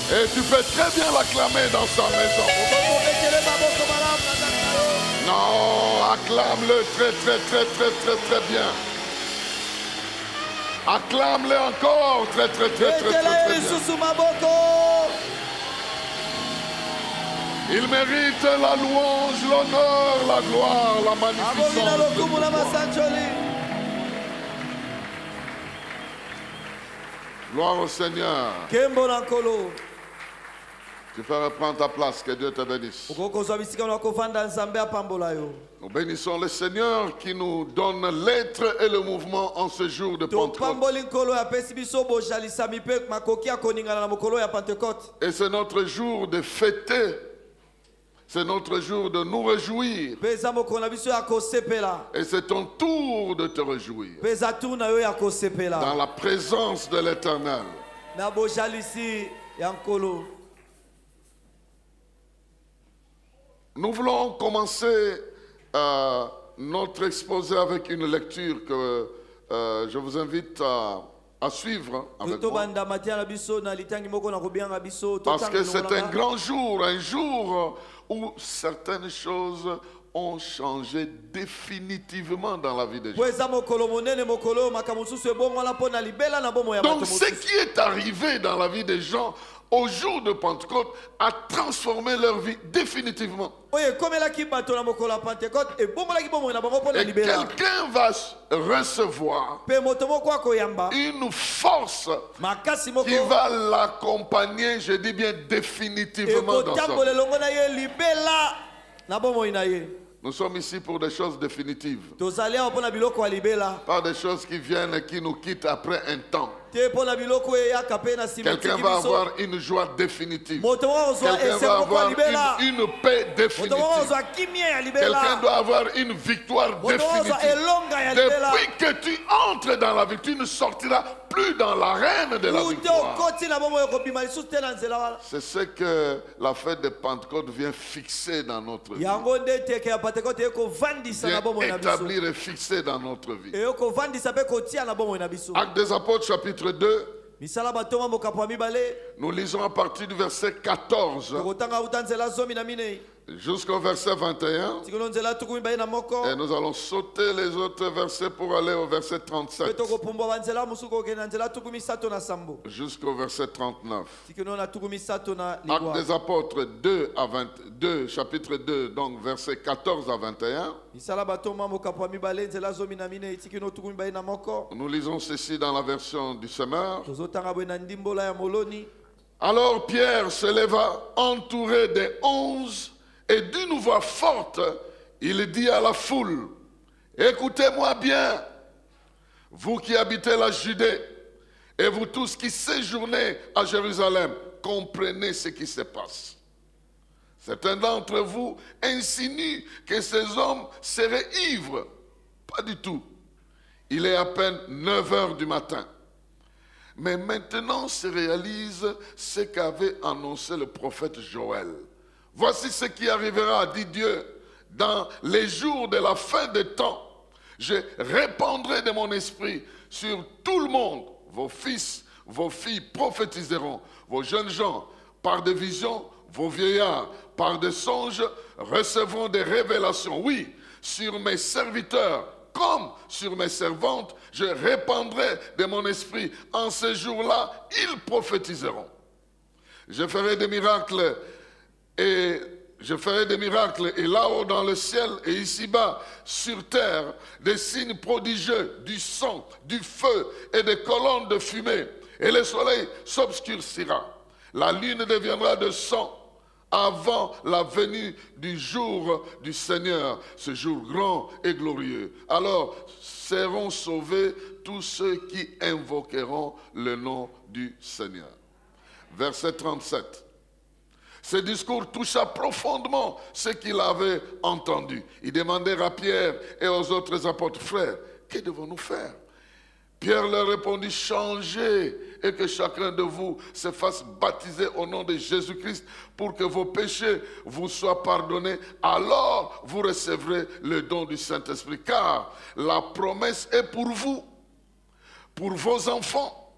Et tu peux très bien l'acclamer dans sa maison. Non, acclame-le très bien. Acclame-le encore très bien. Il mérite la louange, l'honneur, la gloire, la magnificence. Gloire au Seigneur. Tu peux reprendre ta place, que Dieu te bénisse. Nous bénissons le Seigneur qui nous donne l'être et le mouvement en ce jour de Pentecôte. Et c'est notre jour de fêter. C'est notre jour de nous réjouir. Et c'est ton tour de te réjouir. Dans la présence de l'Éternel. Nous voulons commencer notre exposé avec une lecture que je vous invite à suivre avec moi. Parce que c'est un grand jour, un jour où certaines choses ont changé définitivement dans la vie des gens. Donc ce qui est arrivé dans la vie des gens au jour de Pentecôte a transformé leur vie définitivement. Et quelqu'un va recevoir une force qui va l'accompagner, je dis bien définitivement dans sa vie. Nous sommes ici pour des choses définitives. Pas des choses qui viennent et qui nous quittent après un temps. Quelqu'un va avoir une joie définitive. Quelqu'un va avoir une paix définitive. Quelqu'un doit avoir une victoire définitive. Depuis que tu entres dans la vie, tu ne sortiras plus dans l'arène de la victoire. C'est ce que la fête de Pentecôte vient fixer dans notre vie. Vient établir et fixer dans notre vie. Actes des Apôtres chapitre 2. Nous lisons à partir du verset 14 jusqu'au verset 21. Et nous allons sauter les autres versets pour aller au verset 37 jusqu'au verset 39. Actes des Apôtres 2 à 22, chapitre 2, donc verset 14 à 21. Nous lisons ceci dans la version du Semeur. Alors Pierre se leva entouré des 11 et d'une voix forte, il dit à la foule, écoutez-moi bien, vous qui habitez la Judée et vous tous qui séjournez à Jérusalem, comprenez ce qui se passe. Certains d'entre vous insinuent que ces hommes seraient ivres. Pas du tout. Il est à peine 9 heures du matin. Mais maintenant se réalise ce qu'avait annoncé le prophète Joël. Voici ce qui arrivera, dit Dieu, dans les jours de la fin des temps. Je répandrai de mon esprit sur tout le monde. Vos fils, vos filles prophétiseront. Vos jeunes gens, par des visions, vos vieillards, par des songes, recevront des révélations. Oui, sur mes serviteurs, comme sur mes servantes, je répandrai de mon esprit. En ce jour-là, ils prophétiseront. Je ferai des miracles et là-haut dans le ciel et ici-bas sur terre, des signes prodigieux, du sang, du feu et des colonnes de fumée. Et le soleil s'obscurcira. La lune deviendra de sang avant la venue du jour du Seigneur, ce jour grand et glorieux. Alors seront sauvés tous ceux qui invoqueront le nom du Seigneur. Verset 37. Ce discours toucha profondément ce qu'il avait entendu. Il demandait à Pierre et aux autres apôtres, frères, que devons-nous faire? Pierre leur répondit, changez et que chacun de vous se fasse baptiser au nom de Jésus-Christ pour que vos péchés vous soient pardonnés. Alors vous recevrez le don du Saint-Esprit. Car la promesse est pour vous, pour vos enfants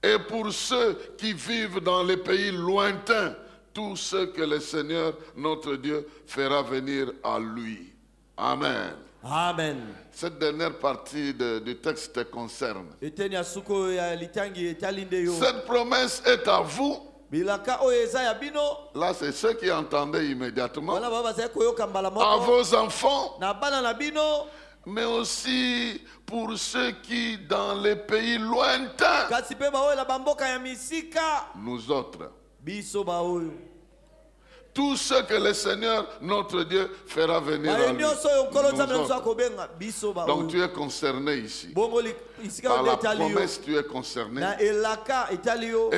Et pour ceux qui vivent dans les pays lointains, tous ceux que le Seigneur, notre Dieu, fera venir à lui. Amen. Amen. Cette dernière partie du texte te concerne. Cette promesse est à vous. Là, Là, c'est ceux qui entendaient immédiatement. À vos enfants. Mais aussi pour ceux qui, dans les pays lointains, nous autres. Tous ceux que le Seigneur, notre Dieu, fera venir à lui. Donc tu es concerné ici. Par la promesse, tu es concerné. Et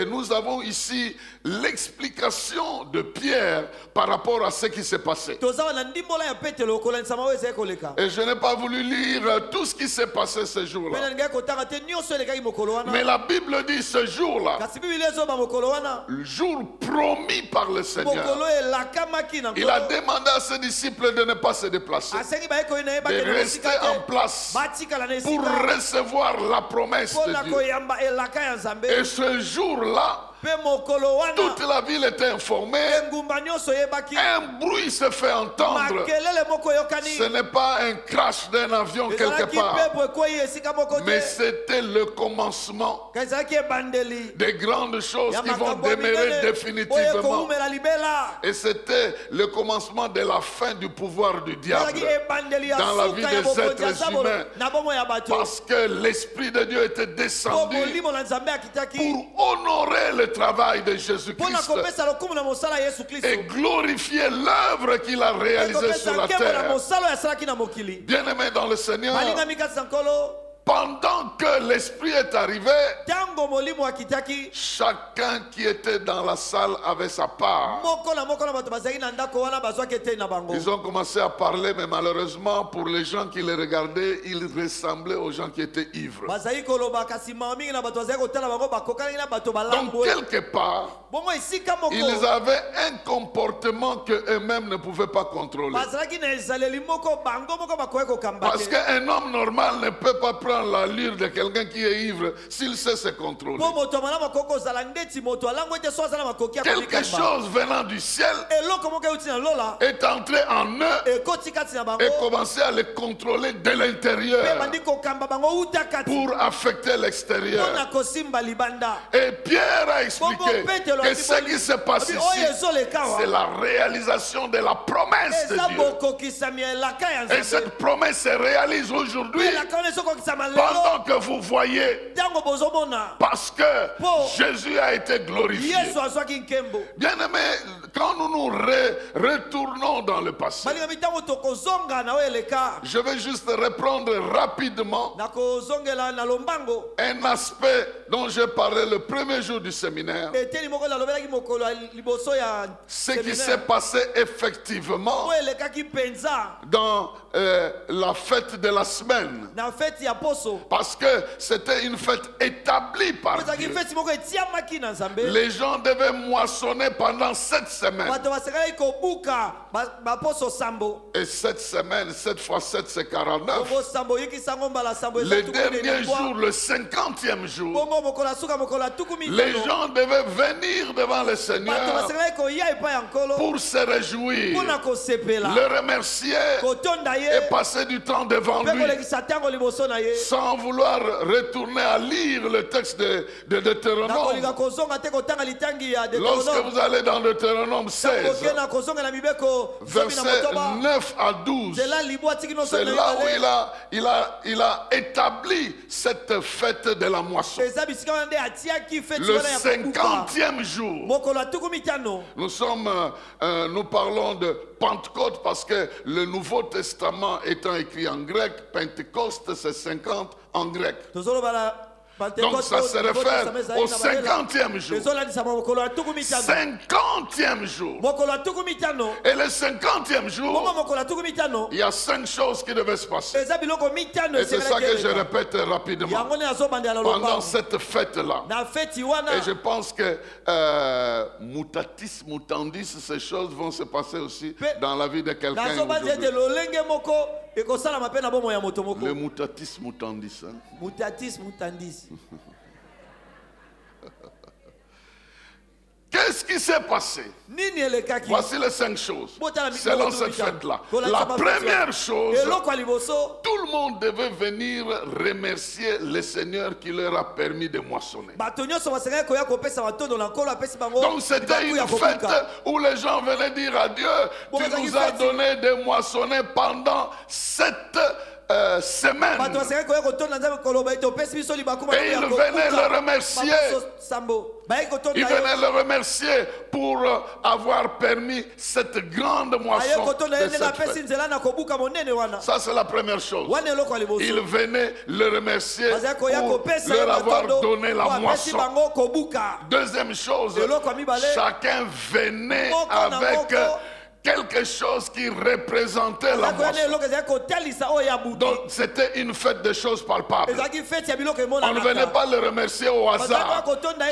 nous avons ici l'explication de Pierre par rapport à ce qui s'est passé. Et je n'ai pas voulu lire tout ce qui s'est passé ce jour-là. Mais la Bible dit ce jour-là, le jour promis par le Seigneur, il a demandé à ses disciples de ne pas se déplacer, de rester en place pour recevoir la promesse de Dieu. Et ce jour-là, toute la ville était informée. Un bruit se fait entendre. Ce n'est pas un crash d'un avion quelque part, mais c'était le commencement des grandes choses qui vont demeurer définitivement. Et c'était le commencement de la fin du pouvoir du diable dans la vie des êtres humains, parce que l'Esprit de Dieu était descendu pour honorer le travail de Jésus-Christ et glorifier l'œuvre qu'il a réalisée sur la terre. Bien-aimés dans le Seigneur, pendant que l'Esprit est arrivé, chacun qui était dans la salle avait sa part. Ils ont commencé à parler, mais malheureusement, pour les gens qui les regardaient, ils ressemblaient aux gens qui étaient ivres. Donc, quelque part, ils avaient un comportement qu'eux-mêmes ne pouvaient pas contrôler. Parce qu'un homme normal ne peut pas prendre l'allure de quelqu'un qui est ivre s'il sait se contrôler. Quelque chose venant du ciel est entré en eux et commencé à les contrôler de l'intérieur pour affecter l'extérieur. Et Pierre a expliqué que ce qui se passe ici, c'est la réalisation de la promesse de Dieu. Et cette promesse se réalise aujourd'hui pendant que vous voyez, parce que Jésus a été glorifié. Bien aimé, quand nous nous retournons dans le passé, je vais juste reprendre rapidement un aspect dont j'ai parlé le premier jour du séminaire. Ce qui s'est passé effectivement dans la fête de la semaine. Parce que c'était une fête établie par Dieu. Les gens devaient moissonner pendant 7 semaines. Et 7 semaines, 7 fois 7, c'est 49. Le dernier jour, le 50e jour, les gens devaient venir devant le Seigneur pour se réjouir, le remercier et passer du temps devant lui, sans vouloir retourner à lire le texte de Deutéronome. Lorsque vous allez dans Deutéronome 16, versets 9 à 12, c'est là où il a établi cette fête de la moisson. Le 50e jour, nous parlons de Pentecôte parce que le Nouveau Testament étant écrit en grec, Pentecôte c'est 50 en grec. Donc ça se réfère au 50e jour. 50e jour. Et le 50e jour, il y a 5 choses qui devaient se passer. Et c'est ça que je répète rapidement. Pendant cette fête-là. Et je pense que mutatis mutandis, ces choses vont se passer aussi dans la vie de quelqu'un aujourd'hui. Le mutatis mutandis. Mutatis mutandis. Qu'est-ce qui s'est passé? Nini elekaki. Voici les 5 choses. Botala Selon mikolo cette mitano. fête-là. Kola La chama première fête. chose, Eloko ya liboso. tout le monde devait venir remercier le Seigneur qui leur a permis de moissonner. Bato nyonso basengaki koya kopesa matondo na nkolo apesi bango. Donc c'était libaku ya une fête kobuka. où les gens venaient dire à Dieu, tu nous as donné de moissonner pendant 7 semaines. Bato basengaki koya kotonda nzambe koloba ete opesi biso libaku Et il venait le remercier. Sambo. Bayaki kotonda Il yo. venait le remercier pour avoir permis cette grande Aye moisson kotonda de yo nde cette apesi fête. nzela na kobuka monene wana. Ça c'est la première chose. Wana eloko ya liboso. Il venait le remercier Bazaki koya pour kopesa yo leur avoir matondo. donné la Po apesi moisson. bango kobuka. Deuxième chose, Eloko ya mibale. chacun venait Moko na avec moko. quelque chose qui représentait la Bazaki koya moisson. eloko ezalaki kotalisa oyo ya butu. Donc c'était une fête de choses palpables. Ezalaki fete ya biloko On ne emonanaka. venait pas le remercier au hasard.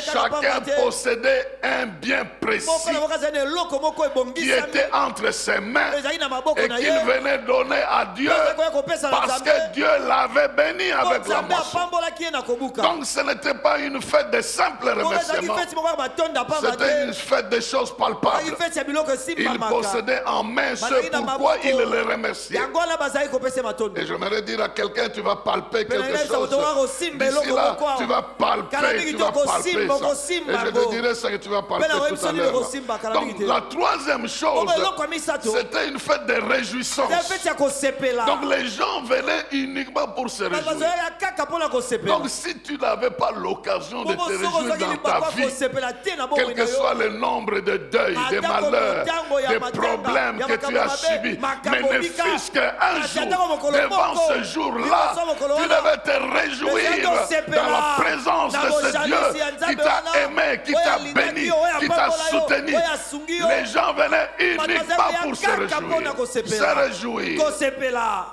Chacun possédait un bien précis Moko na moko azali na eloko moko qui ebongisami. était entre ses mains Ezalaki na maboko et na qu'il ye. venait donner à Dieu Bazaki koya kopesa na parce Nzambe. que Dieu l'avait béni Po avec la Nzambe moisson. apambolaki ye na kobuka. Donc ce n'était pas une fête de simple Moko ezalaki remerciement. fete moko ya batonda pamba C'était te. une fête de choses Ezalaki palpables. fete ya biloko Il esimbamaka. possédait en main ce pourquoi il le remerciait. yango wana bazali kopesa matondo. Et j'aimerais dire à quelqu'un, tu vas palper quelque Peneleza chose. utoka kosimba D'ici eloko là, moko awa. tu vas palper, Kalabiki tu vas toko palper simba, ça. kosimba Et je go. te dirai ça que tu vas palper Pena tout à websoni l'heure. loko simba, kalabiki Donc te. la troisième chose, Omo eloko ya misato. c'était une fête de réjouissance. Ezali fete ya kosepela. Donc les gens venaient uniquement pour se Bato réjouir. bazalaki kaka mpona kosepela. Donc si tu n'avais pas l'occasion de te Bongo soko réjouir ozwaki dans libaku ta ya vie, kosepela te na quel bomoi que na soit yo. le nombre de deuils, de Atako malheurs, motango ya de matanga, problèmes ya que tu makambo as mabe, subis, mais makambo ne bika. fût-ce qu'un Ati jour, atako mokolo devant moko, ce jour-là, liboso mokolo tu wana. devais te réjouir Ezali dans la présence na de ce bojalisi Dieu ya qui Nzambe t'a wana. aimé, qui Oyo t'a alingaki béni, yo, oyo qui t'a apambola yo, soutenu. oyo asungi yo. Les gens venaient uniquement ya pour se kaka mpona réjouir. kosepela. Se réjouir. Kosepela.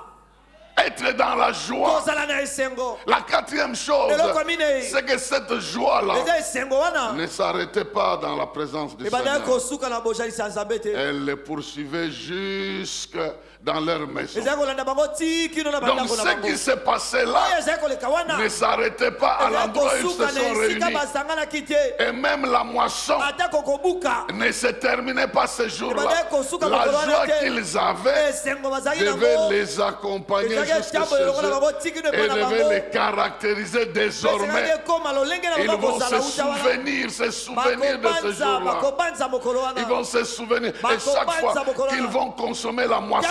Être dans la joie. Kozala na esengo. La quatrième chose, Eloko minei. c'est que cette joie-là Eza esengo wana. ne s'arrêtait pas dans la présence du Ebandaki Seigneur. kosuka na bojalisi ya Nzambe te. Elle les poursuivait jusque dans leur maison. Ezali kolanda bango ti kino na Donc bandako na ce bango. qui s'est passé Oyo là ezali koleka wana. ne s'arrêtait pas à Ezali l'endroit où ils se kosuka sont na esika réunis. basanganaki te. Et même la moisson Atako kobuka. ne se terminait pas ce jour-là. Ebandaki kosuka La mokolo wana joie te. qu'ils avaient Esengo bazalaki devait nango. les accompagner Ezalaki jusqu'à etambo chez eloko na bango eux ti kino et epai na devait bango. les caractériser désormais. Ezalaki ekoma lolenge na Ils bango vont kozala se uta wana. souvenir de ce jour-là. Bakobanza mokolo wana. Ils vont se souvenir. Et chaque fois qu'ils vont consommer la moisson,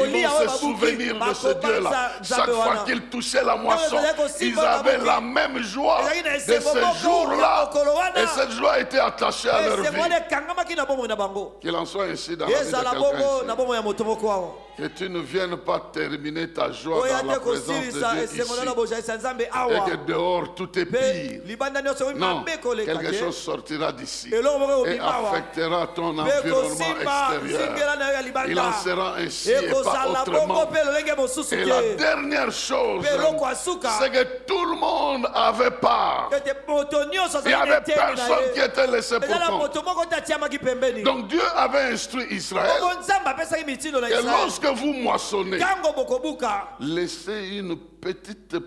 ils vont se souvenir de ce Dieu-là. Chaque fois qu'ils touchaient la moisson, ils avaient la même joie de ce jour-là. Et cette joie était attachée à leur vie. ekangambaki na bomoi na bango. Qu'il en soit ainsi dans la vie de ezala bongo na quelqu'un bomoi ya moto moko awa. ici. Que tu ne viennes pas terminer ta joie oyo dans la ate présence de kosilisa Dieu esengo na ici. bojalisi ya Nzambe Et awa. que dehors tout est Mpe pire. libanda nyonso oyo Non, mabe koleka quelque te. chose sortira d'ici eloko moko et obima awa. affectera ton Mpe environnement kosimba extérieur. zingela na yo ya Il en libanda. sera ainsi et pas ekozala bongo autrement. mpe lolenge mosusu Et la te. dernière chose, Mpe eloko asuka. c'est que tout le monde avait part. ete moto nyonso Il n'y azalaki avait eteni na personne qui ye. était laissé pour ezala compte. moto moko te atiamaki pembeni. Donc Dieu avait instruit Israël bongo Nzambe apesaki mitindo na que Israele. lorsque vous moissonnez, ntango bokobuka laissez une petite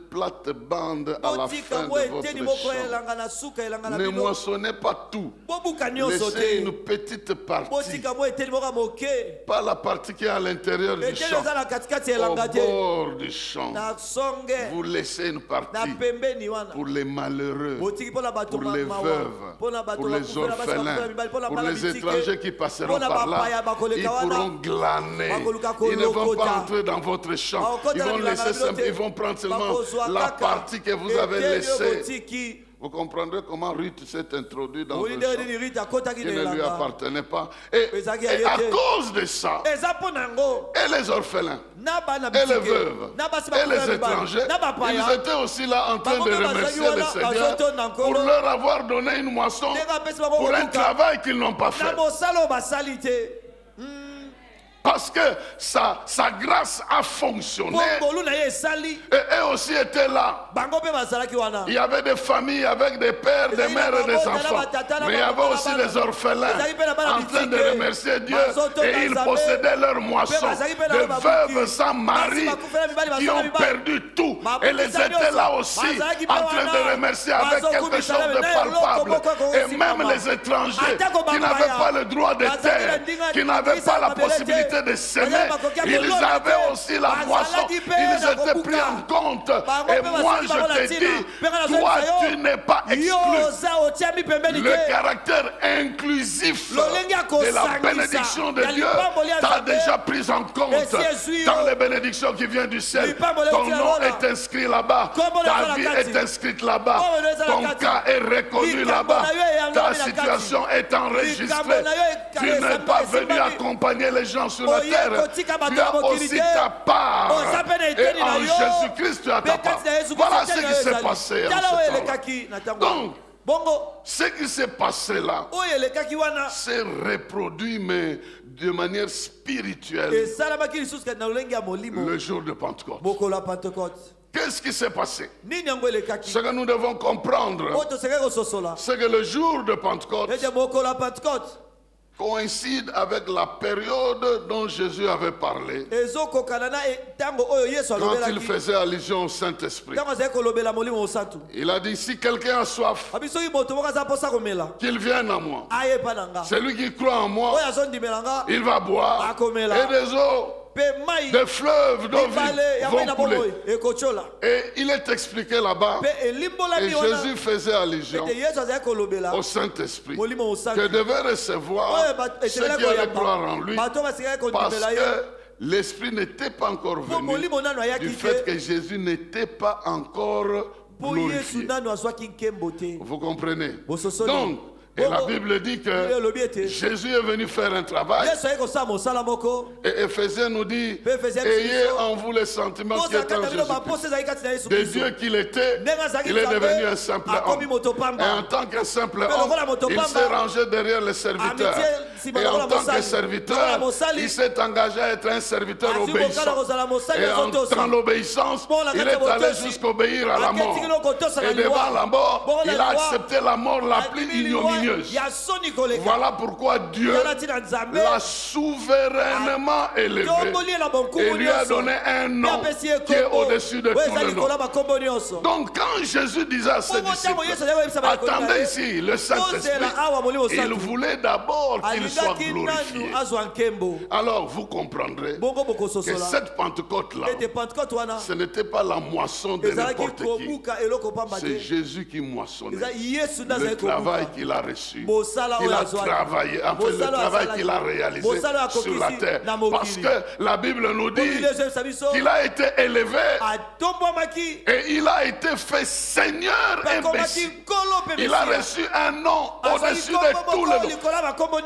plate-bande à la botika fin mo de votre eteni moko champ. elanga na suka elanga na Ne bino. moissonnez pas tout. bobuka nyonso Laissez te. une petite partie. botika mo eteni moko ya moke. Pas la partie qui est à l'intérieur du eteni champ. eza na katikati ya Au elanga te. bord du champ. na songe Vous laissez une na partie pembeni wana. pour les malheureux, botiki mpona bato pour les mawa, veuves, mpona bato pour les bakufela basi bakufela orphelins, mibali, mpona pour bana les bitike, étrangers qui passeront mpona par là. bapaya Ils bakoleka wana. pourront glaner. Bakoluka Ils ne vont kolokota. pas entrer dans votre champ. Bakokota Ils na vont bilanga laisser na bino simple, te. ils vont prendre seulement Bakozwa la kaka. partie que vous avez Eteni oyo laissée. botiki. Vous comprendrez comment Ruth s'est introduit dans Oli un ndenge champ nini Rita akotaki qui na ne lui elanga. appartenait pas. Et Ezaki ya à ye te. cause de ça, eza mpo na yango et les orphelins, na bana et les bitike veuves, na basi et bakufela les mibali étrangers, na bapaya ils étaient aussi là en train de Bakoko remercier bazali le wana, Seigneur bazotonda pour nkolo. leur avoir donné une moisson ndenge apesi bango pour un kobuka travail qu'ils n'ont pas na fait. mosala oyo basali te. parce que sa grâce a fonctionné. Pongolu na ye esali. Et eux aussi étaient là. Bango pe bazalaki wana. Il y avait des familles avec des pères, des mères et des enfants. Mais il y avait aussi des orphelins en train de remercier Dieu. Et ils possédaient leur moisson. Des veuves sans mari qui ont perdu tout. Et ils étaient là aussi en train de remercier avec quelque chose de palpable. Et même les étrangers qui n'avaient pas le droit de terre, qui n'avaient pas la possibilité de s'aimer, ils avaient aussi la moisson. Ils étaient pris en compte. Et moi je te dis, toi tu n'es pas exclu. Le caractère inclusif de la bénédiction de Dieu t'a déjà pris en compte dans les bénédictions qui viennent du ciel. Ton nom est inscrit là-bas, ta vie est inscrite là-bas, ton cas est reconnu là-bas, ta situation est enregistrée. Tu n'es pas venu accompagner les gens sur la terre, tu as aussi ta part. Et en Jésus-Christ tu as ta part. Voilà ce qui s'est passé en ce temps-là. Donc, ce qui s'est passé là s'est reproduit, mais de manière spirituelle, le jour de Pentecôte. Qu'est-ce qui s'est passé? Ce que nous devons comprendre, c'est que le jour de Pentecôte coïncide avec la période dont Jésus avait parlé quand il faisait allusion au Saint-Esprit. Il a dit, si quelqu'un a soif, qu'il vienne à moi. Celui qui croit en moi, il va boire, et des eaux, des fleuves d'eau vive vont couler. Et il est expliqué là-bas, et Jésus faisait allusion au Saint-Esprit, que devait recevoir ceux qui allaient croire en lui, parce que l'Esprit n'était pas encore venu, du fait que Jésus n'était pas encore glorifié. Vous comprenez? Donc, et la Bible dit que Jésus est venu faire un travail. Et Éphésiens nous dit, ayez en vous les sentiments qui étaient en Jésus-Christ. De Dieu qu'il était, il est devenu un simple homme. Et en tant que simple homme, il s'est rangé derrière les serviteurs. Et en tant que serviteur, il s'est engagé à être un serviteur obéissant. Et dans l'obéissance, il est allé jusqu'obéir à la mort. Et devant la mort, il a accepté la mort la plus ignominieuse. Voilà pourquoi Dieu l'a souverainement élevé et lui a donné un nom qui est au-dessus de tous les noms. Donc quand Jésus disait à ses disciples, attendez ici le Saint-Esprit, il voulait d'abord qu'il soit glorifié. Alors vous comprendrez que cette Pentecôte-là, ce n'était pas la moisson de n'importe qui. C'est Jésus qui moissonnait. Le travail qu'il a reçu. Il a travaillé, enfin le travail qu'il a réalisé sur la terre. Parce que la Bible nous dit qu'il a été élevé et il a été fait Seigneur et Messie. Il a reçu un nom au-dessus de tout le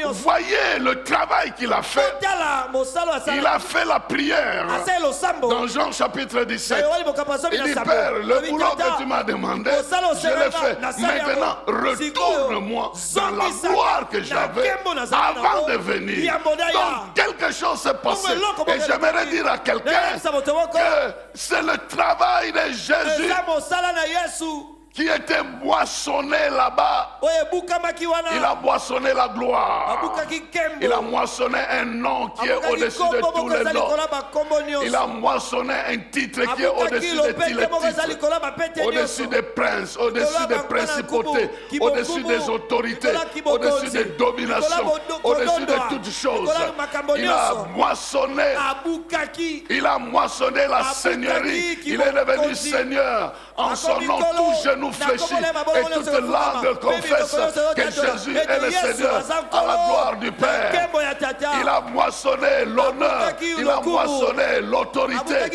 nom. Voyez le travail qu'il a fait. Il a fait la prière dans Jean chapitre 17. Il dit, Père, le boulot que tu m'as demandé, je l'ai fait. Maintenant, retourne-moi dans la gloire que j'avais avant de venir. Donc quelque chose s'est passé. Et j'aimerais dire à quelqu'un que c'est le travail de Jésus qui était moissonné là-bas. Il a moissonné la gloire. Il a moissonné un nom qui est au-dessus de tous les noms. Il a moissonné un titre qui est au-dessus de tous les titres. Au-dessus des princes, au-dessus des principautés, au-dessus des autorités, au-dessus des dominations, au-dessus de toutes choses. Il a moissonné. Il a moissonné la seigneurie. Il est devenu Seigneur. En son nom, tout genou fléchit et toute langue confesse que Jésus est le Seigneur à la gloire du Père. Il a moissonné l'honneur, il a moissonné l'autorité,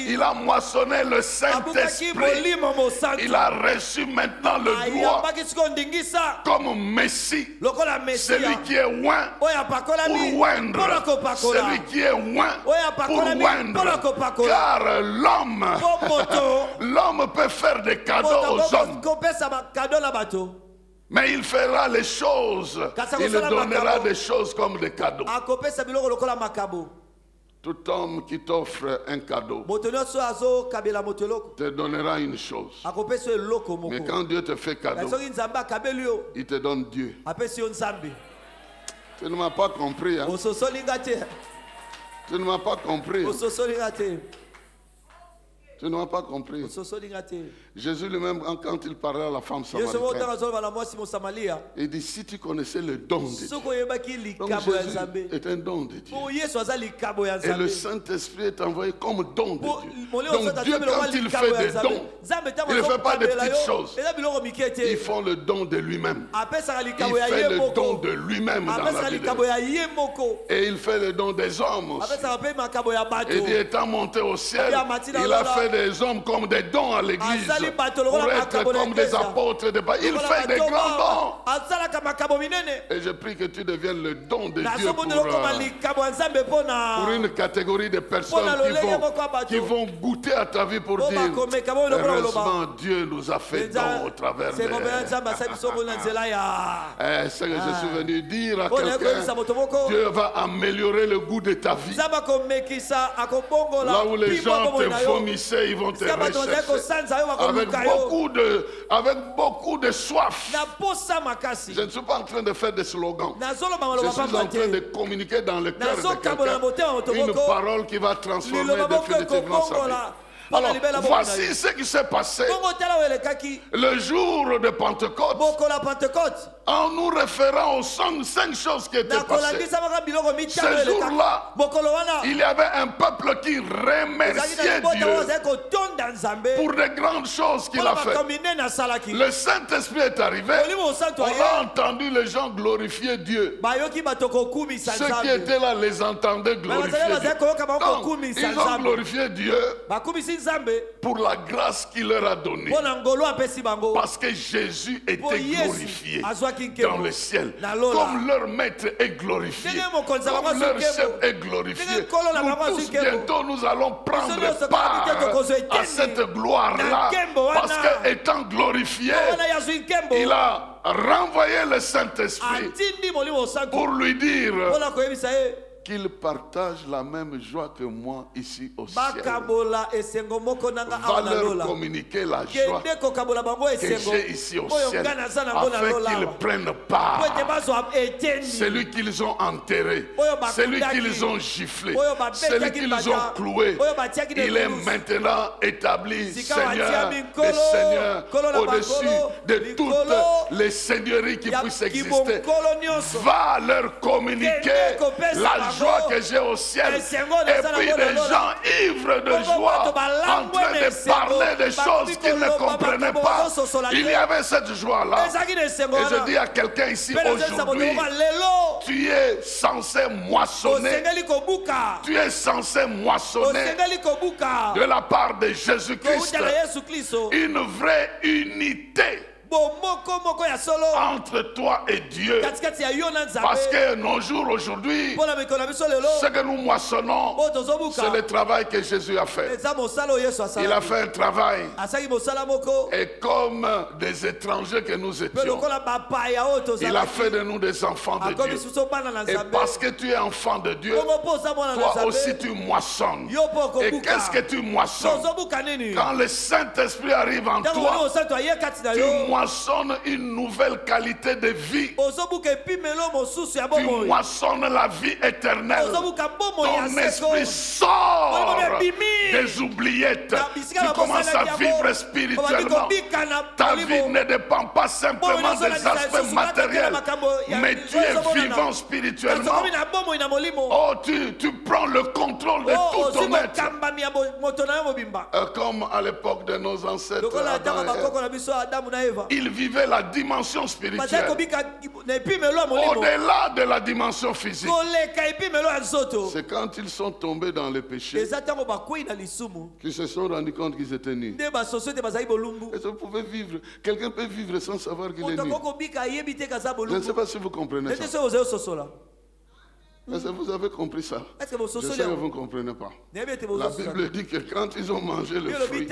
il a moissonné le Saint-Esprit. Il a reçu maintenant le droit comme Messie, celui qui est oint pour oindre, celui qui est oint pour oindre, car l'homme peut faire des cadeaux aux hommes. Mais il fera les choses. Il donnera des choses comme des cadeaux. akopesa biloko lokola makabo. Tout homme qui t'offre un cadeau moto nyonso azokabela moto eloko te donnera une chose. akopesa yo eloko Mais moko. quand Dieu te fait cadeau, soki nzambe akabeli yo il te donne Dieu. apesi yo nzambe. Tu ne m'as pas compris. Hein? ososoli nga te. Tu ne m'as pas compris. ososoli nga te. Tu ne m'as pas compris. ososoli nga te. Jésus lui-même, quand il parlait à la femme yesu moko samaritaine, otanga azoloba na mwasi mosamalia il dit, si tu connaissais le don de Dieu. soki oyebaki Donc likabo ya Jésus nzambe. est un don de Dieu. po yesu aza likabo ya Et le nzambe. Saint-Esprit est envoyé comme don de Dieu. molio Donc oso Dieu, atambi lokola quand il likabo fait ya des nzambe. dons, nzambe ntango il ne fait pas des azokabela petites yo, choses. eza biloko mike Ils te. font le don de lui-même. apesaka Il likabo ya fait ye le don moko. de lui-même dans la apesaka vie de likabo Dieu. ya ye moko. Et il fait le don des hommes aussi. apesaka mpe makabo ya bato. Et dit, étant monté au ciel, il a fait des hommes comme des dons à l'église. Azali bato Pour lokola être makabo na comme des eklezia. apôtres. Il Lokola fait des bato grands dons. azalaka makabo minene. Et je prie que tu deviennes le don de Dieu nazomona lokoma likabo ya nzambe pour mpona une catégorie de personnes qui vont goûter à ta vie pour dire, heureusement Dieu nous a fait don au travers de... Ce que je suis venu dire à quelqu'un, Dieu va améliorer le goût de ta vie. Là où les gens te vomissaient, ils vont te rechercher avec beaucoup de soif. Je ne suis pas en train de faire des slogans. Je suis en train de communiquer dans le cœur de quelqu'un une parole qui va transformer définitivement sa vie. Alors, voici ce qui s'est passé le jour de Pentecôte, en nous référant aux 5 choses qui étaient passées. Ce jour-là, il y avait un peuple qui remerciait Dieu pour les grandes choses qu'il a faites. Le Saint-Esprit est arrivé. On a entendu les gens glorifier Dieu. Ceux qui étaient là les entendaient glorifier Dieu. Donc, ils ont glorifié Dieu pour la grâce qu'il leur a donnée. Parce que Jésus était glorifié dans le ciel. Comme leur maître est glorifié. Comme leur chef est glorifié. Nous tous bientôt nous allons prendre part à cette gloire-là. Parce qu'étant glorifié, il a renvoyé le Saint-Esprit pour lui dire qu'il partage la même joie que moi ici au ciel. Va leur communiquer la joie que j'ai ici au ciel, afin qu'ils prennent part. Celui qu'ils ont enterré, celui qu'ils ont giflé, celui qu'ils ont cloué, il est maintenant établi Seigneur des seigneurs, au-dessus de toutes les seigneuries qui puissent exister. Va leur communiquer la joie que j'ai au ciel. Et puis des gens ivres de joie en train de parler des choses qu'ils ne comprenaient pas. Il y avait cette joie-là. Et je dis à quelqu'un ici aujourd'hui, tu es censé moissonner. Tu es censé moissonner de la part de Jésus-Christ une vraie unité entre toi et Dieu. Parce que nos jours aujourd'hui, ce que nous moissonnons, c'est le travail que Jésus a fait. Il a fait un travail. Et comme des étrangers que nous étions, il a fait de nous des enfants de Dieu. Et parce que tu es enfant de Dieu, toi aussi tu moissonnes. Et qu'est-ce que tu moissonnes? Quand le Saint-Esprit arrive en toi, tu moissonne une nouvelle qualité de vie. Tu moissonnes la vie éternelle. Ton esprit sort des oubliettes. Tu commences à vivre spirituellement. Ta vie ne dépend pas simplement des aspects matériels, mais tu es vivant spirituellement. Oh, tu prends le contrôle de tout ton être. Comme à l'époque de nos ancêtres, ils vivaient la dimension spirituelle au-delà de la dimension physique. C'est quand ils sont tombés dans le péché qu'ils se sont rendus compte qu'ils étaient nus. Et ça, vous pouvez vivre. Quelqu'un peut vivre sans savoir qu'il est nu. Je ne sais pas si vous comprenez ça. Est-ce que vous avez compris ça? Est-ce que vous Je sais que vous ne comprenez pas. La Bible dit que quand ils ont mangé le fruit,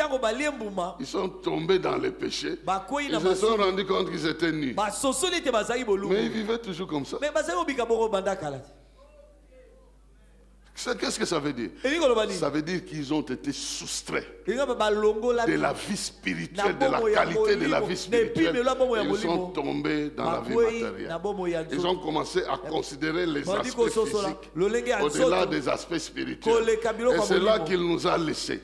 ils sont tombés dans le péché. Ils se sont rendus compte qu'ils étaient nus. Mais ils vivaient toujours comme ça. Qu'est-ce que ça veut dire? Ça veut dire qu'ils ont été soustraits de la vie spirituelle, de la qualité de la vie spirituelle. Ils sont tombés dans la vie matérielle. Ils ont commencé à considérer les aspects physiques au-delà des aspects spirituels. Et c'est là qu'il nous a laissés.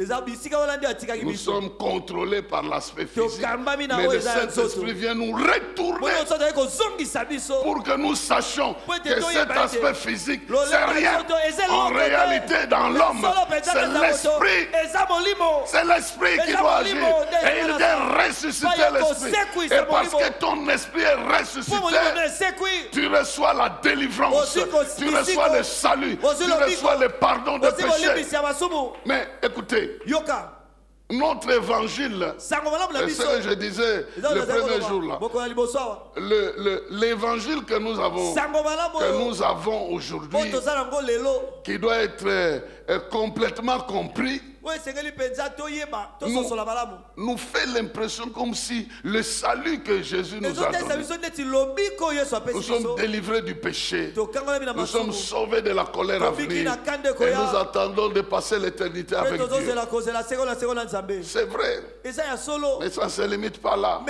Nous sommes contrôlés par l'aspect physique. Mais le Saint-Esprit vient nous retourner pour que nous sachions que cet aspect physique, c'est rien. En réalité, dans l'homme, c'est l'esprit. C'est l'esprit qui doit agir. Et il vient ressusciter l'esprit. Et parce que ton esprit est ressuscité, tu reçois la délivrance, tu reçois le salut, tu reçois le pardon de péché. Mais écoutez, notre évangile, c'est ce que je disais le premier jour là. L'évangile que nous avons aujourd'hui, qui doit être complètement compris, nous fait l'impression comme si le salut que Jésus nous a donné, nous sommes délivrés du péché, nous sommes sauvés de la colère à venir, et nous attendons de passer l'éternité avec Dieu. C'est vrai, mais ça ne se limite pas là.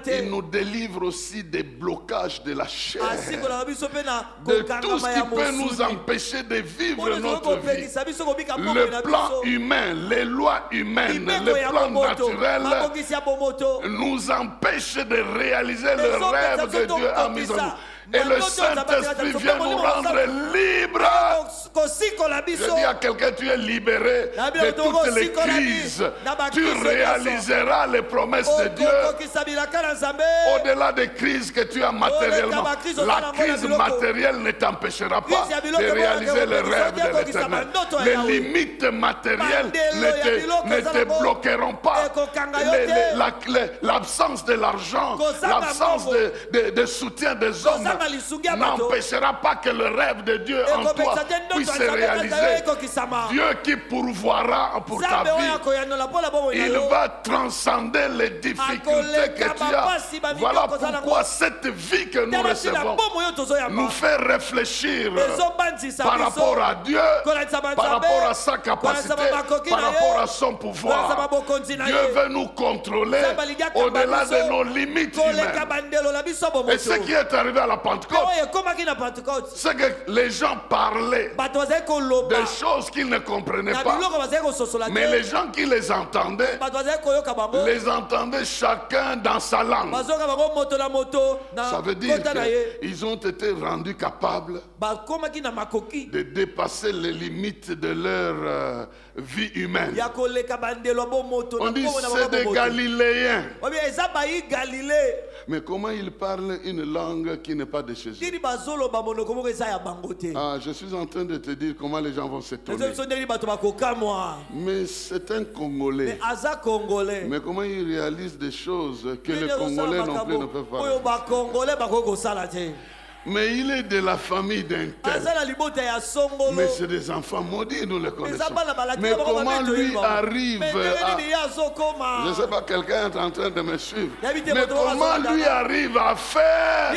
Il nous délivre aussi des blocages de la chair, de tout ce qui peut nous empêcher de vivre notre vie. Le plan humain, les lois humaines, le plan naturel nous empêchent de réaliser le rêve que Dieu a mis en nous. Et le Saint-Esprit vient nous rendre libres. Je dis à quelqu'un, tu es libéré de toutes les crises. Tu réaliseras les promesses de Dieu. Au-delà des crises que tu as matériellement, la crise matérielle ne t'empêchera pas de réaliser les rêves de l'Éternel. Les limites matérielles ne te bloqueront pas. L'absence de l'argent, l'absence de soutien des hommes n'empêchera pas que le rêve de Dieu en toi puisse se réaliser. Dieu qui pourvoira pour ta vie, il va transcender les difficultés que tu as. Voilà pourquoi cette vie que nous recevons nous fait réfléchir par rapport à Dieu, par rapport à sa capacité, par rapport à son pouvoir. Dieu veut nous contrôler au-delà de nos limites humaines. Et ce qui est arrivé à la Pentecôte, c'est que les gens parlaient des choses qu'ils ne comprenaient pas, mais les gens qui les entendaient chacun dans sa langue. Ça veut dire qu'ils ont été rendus capables de dépasser les limites de leur vie humaine. On dit c'est des Galiléens. Mais comment ils parlent une langue qui n'est pas de chez eux? Ah, je suis en train de te dire comment les gens vont s'étonner. Mais c'est un Congolais. Mais comment il réalise des choses que les Congolais non plus ne peuvent pas? Mais il est de la famille d'un tel. Mais c'est des enfants maudits, nous les connaissons. Mais comment lui arrive à... Je ne sais pas, quelqu'un est en train de me suivre. Mais comment lui arrive à faire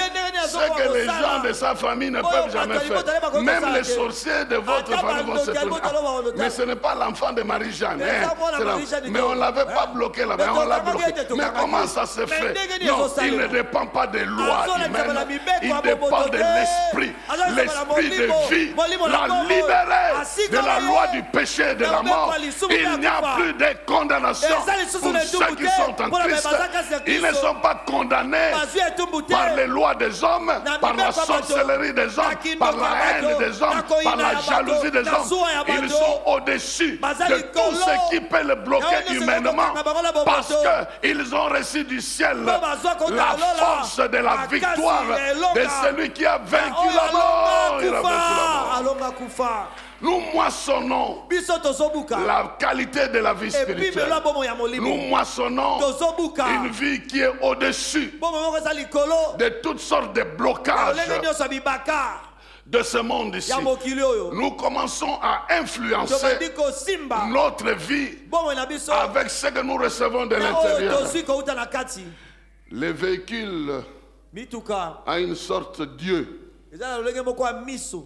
ce que les gens de sa famille ne peuvent jamais faire? Même les sorciers de votre famille vont se tourner. Mais ce n'est pas l'enfant de Marie-Jeanne. Mais on ne l'avait pas bloqué là-bas. On l'a bloqué. Mais comment ça se fait? Non, il ne dépend pas des lois humaines. Il dépend de l'esprit, l'esprit de vie, l'a libéré de la loi du péché et de la mort. Il n'y a plus de condamnation pour ceux qui sont en Christ. Ils ne sont pas condamnés par les lois des hommes, par la sorcellerie des hommes, par la haine des hommes, par la jalousie des hommes. Ils sont au-dessus de tout ce qui peut le bloquer humainement, parce qu'ils ont reçu du ciel la force de la victoire de celui qui a vaincu la mort. Il a vaincu la mort. Nous moissonnons la qualité de la vie spirituelle. Nous moissonnons une vie qui est au-dessus de toutes sortes de blocages, de ce monde ici, ya mokili oyo nous commençons à influencer tobandi kosimba notre vie bomoi na biso avec ce que nous recevons de na oyo l'intérieur. tozwi kouta na kati Les véhicules mituka a une sorte d'yeux, eza na lolenge moko ya miso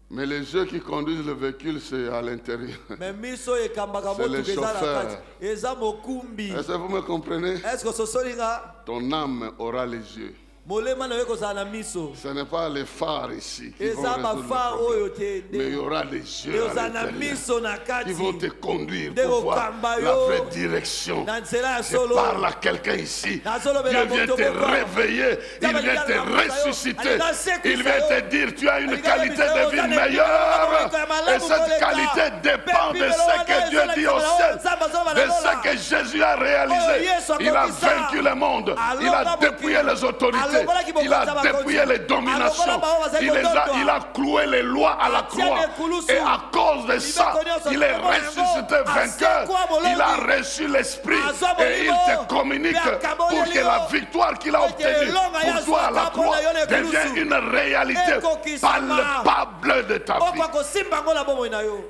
mais les yeux qui conduisent le véhicule, c'est à l'intérieur. me miso ekambaka C'est le motuka eza na chauffeur. kati eza mokumbi. Est-ce que vous me comprenez? Est-ce que sosolinga Ton âme aura les yeux. molema na yo kozala na miso Ce n'est pas les phares ici qui vont eza résoudre le bafar problème. oyo te Mais il y aura des yeux à ozala na l'intérieur miso na qui vont te kati conduire nde pour voir kokamba la yo vraie direction. na nzela ya Je solo parle à quelqu'un ici. nazolobela Dieu vient moto te moko réveiller, il vient te ressusciter, il vient te dire tu as une qualité de vie meilleure. Et cette qualité dépend de ce que Dieu dit au ciel, de ce que Jésus a réalisé. Il a vaincu le monde, il a dépouillé les autorités, il a dépouillé les dominations, il a cloué les lois à la croix. Et à cause de ça, il est ressuscité vainqueur. Il a reçu l'esprit et il te communique pour que la victoire qu'il a obtenue pour toi à la croix devienne une réalité palpable de ta vie. okosimba ngo na bomoi na yo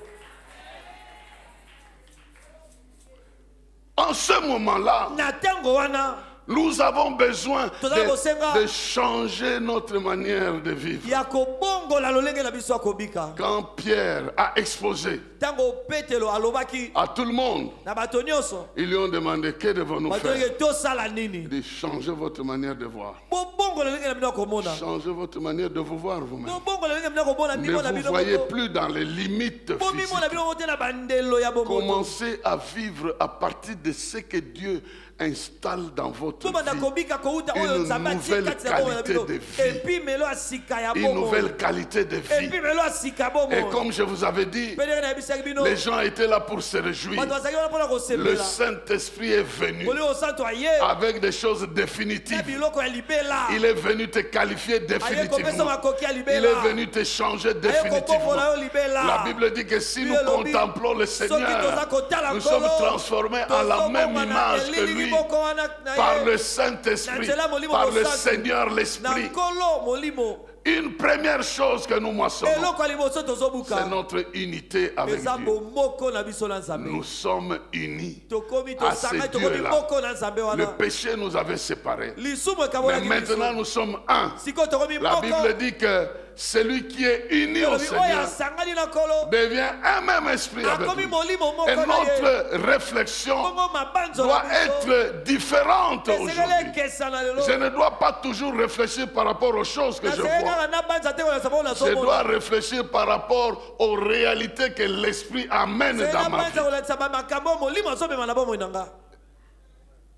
En ce moment-là, na ntango wana nous avons besoin de changer notre manière de vivre. ya kobongola lolenge na biso ya kobika Quand Pierre a exposé ntango petelo alobaki à tout le monde, na bato nyonso ils lui ont demandé que devons-nous bato faire. yeke tosala nini De changer votre manière de voir. bobongola lolenge na bino ya komona Changer votre manière de vous voir vous-même. bobongola lolenge na bino ya komona Ne ndimo na vous bino voyez moko plus dans les limites bomimo na physiques. bino moko te na bandelo ya bomoto Commencez à vivre à partir de ce que Dieu installe dans votre tobanda vie. kobika kouta oyo Une nzambe atie nouvelle kati na bomoi na qualité bino de vie. epuis melo ya sika ya Une bomoi nouvelle qualité de vie. epuis melo ya sika Et bomoi comme je vous avais dit, mpe ndenge nayebisaki bino les gens étaient là pour se réjouir. bato bazalaki wana mpona Le kosepela Saint-Esprit est venu molimo santo aye avec des choses na définitives. biloko ya libela Il est venu te qualifier aye kopesa définitivement. makoki ya Il libela est venu te changer aye définitivement. kokombola yo libela La Bible dit que si nous Bible lobi, contemplons le soki Seigneur, toza kotala nous sommes Nkolo, transformés à la même tozomona na image que elili lui liboko wana na par ye le Saint-Esprit, na nzela molimo par le mosantu, Seigneur na l'Esprit. nkolo molimo Une première chose que nous moissonnons, eloko ya liboso c'est tozobuka notre unité avec eza Dieu. bomoko na biso na nzambe Nous sommes unis. tokomi à ce tosangani tokomi Dieu-là. moko na nzambe Le wana péché nous avait séparés. lisumu Mais ekabolaki maintenant biso nous sommes un. sikoyo tokomi La moko Bible dit que celui qui est uni au oyo Seigneur asangani na nkolo devient un même esprit avec akomi lui. molimo moko Et na ye notre réflexion bongo mabanzo doit na biso être différente esengeli aujourd'hui. ekesana lelo Je ne dois pas toujours réfléchir par rapport aux choses que je nasengeli vois. kaka nabanza te kolakisa bongo Je dois nazomona réfléchir par rapport aux réalités que l'Esprit amène sengeli dans ma nabanza vie. kolakisa bamakambo oyo molimo azomema na bomoi na nga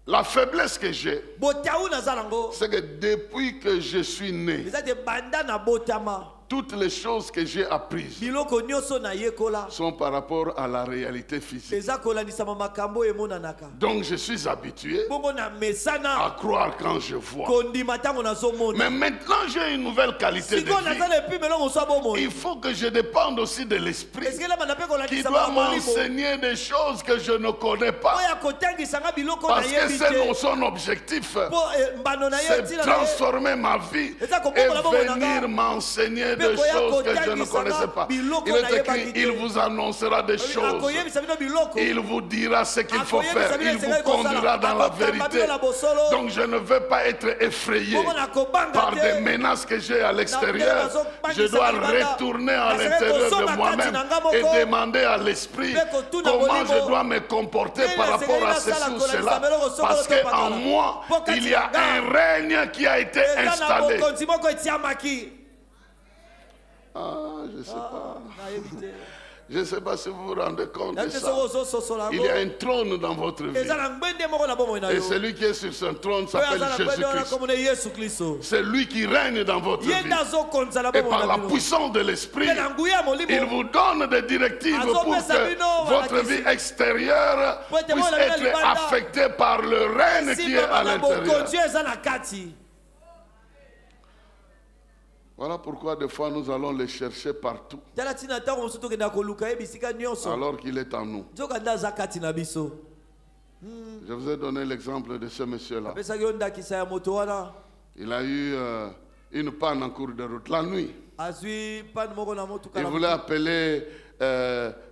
La faiblesse que j'ai, botawu naza nango c'est que depuis que je suis né, eza te banda na botama toutes les choses que j'ai apprises biloko nyonso nayekola sont par rapport à la réalité physique. eza kolandisama makambo oyo emonanaka Donc je suis habitué bongo na mesana à croire quand je vois. kondima ntango nazomona Mais maintenant j'ai une nouvelle qualité de sikoyo naza vie. na epi melongo so bomoi Il faut que je dépende aussi de l'Esprit esengeli banda mpe qui kolandisama doit na molimo m'enseigner des choses que je ne connais pas. oyo akotangisanga biloko Parce que nayebi c'est te son objectif. mpo mbano na ye C'est ntina na ye transformer ma vie Eza et kobongola bongo na nga. venir m'enseigner Mpe des koya choses que je ne kotangisanga connaissais pas. biloko Il est nayebaki écrit, te. il vous annoncera des choses. akoyebisa bino biloko Il vous dira ce qu'il faut Akoyebisa faire. bino Il esengeli vous conduira kosala. dans la Akokamba vérité. bino na bosolo. Donc je ne veux pas être effrayé bongo nakobanga par te des menaces que j'ai à l'extérieur. Je dois retourner à l'intérieur de moi-même et demander à l'esprit comment je dois me comporter par rapport à ceci ou cela. Parce qu'en moi, il y a un règne qui a été eza na installé. mokonzi moko etiamaki Ah, je ne sais pas. nayebi te Je ne sais pas si vous vous rendez compte de nayebi te ça. soki ozososola Il y a yango un trône dans votre vie. eza na ngwende moko na bomoi na Et yo celui qui est sur ce trône oyo s'appelle aza na ngwende wana Jésus-Christ. komona yesu kristo C'est lui qui règne dans votre ye vie. nde azokonza na Et bomoi par na la bino puissance de l'Esprit, mpe na nguya ya il molimo vous donne des directives pour que votre vie extérieure puisse être affectée par le règne qui est à esimama na l'intérieur. bokonzi eza na kati Voilà pourquoi des fois nous allons les chercher partout tala ntina ntango mosusu tokenda koluka ye bisika nyonso alors qu'il est en nous. nzoka nde aza kati na biso Je vous ai donné l'exemple de ce monsieur-là. apesaki yo ndakisa ya moto wana Il a eu une panne en cours de route, la nuit. azwi pan moko na motuka Il na voulait appeler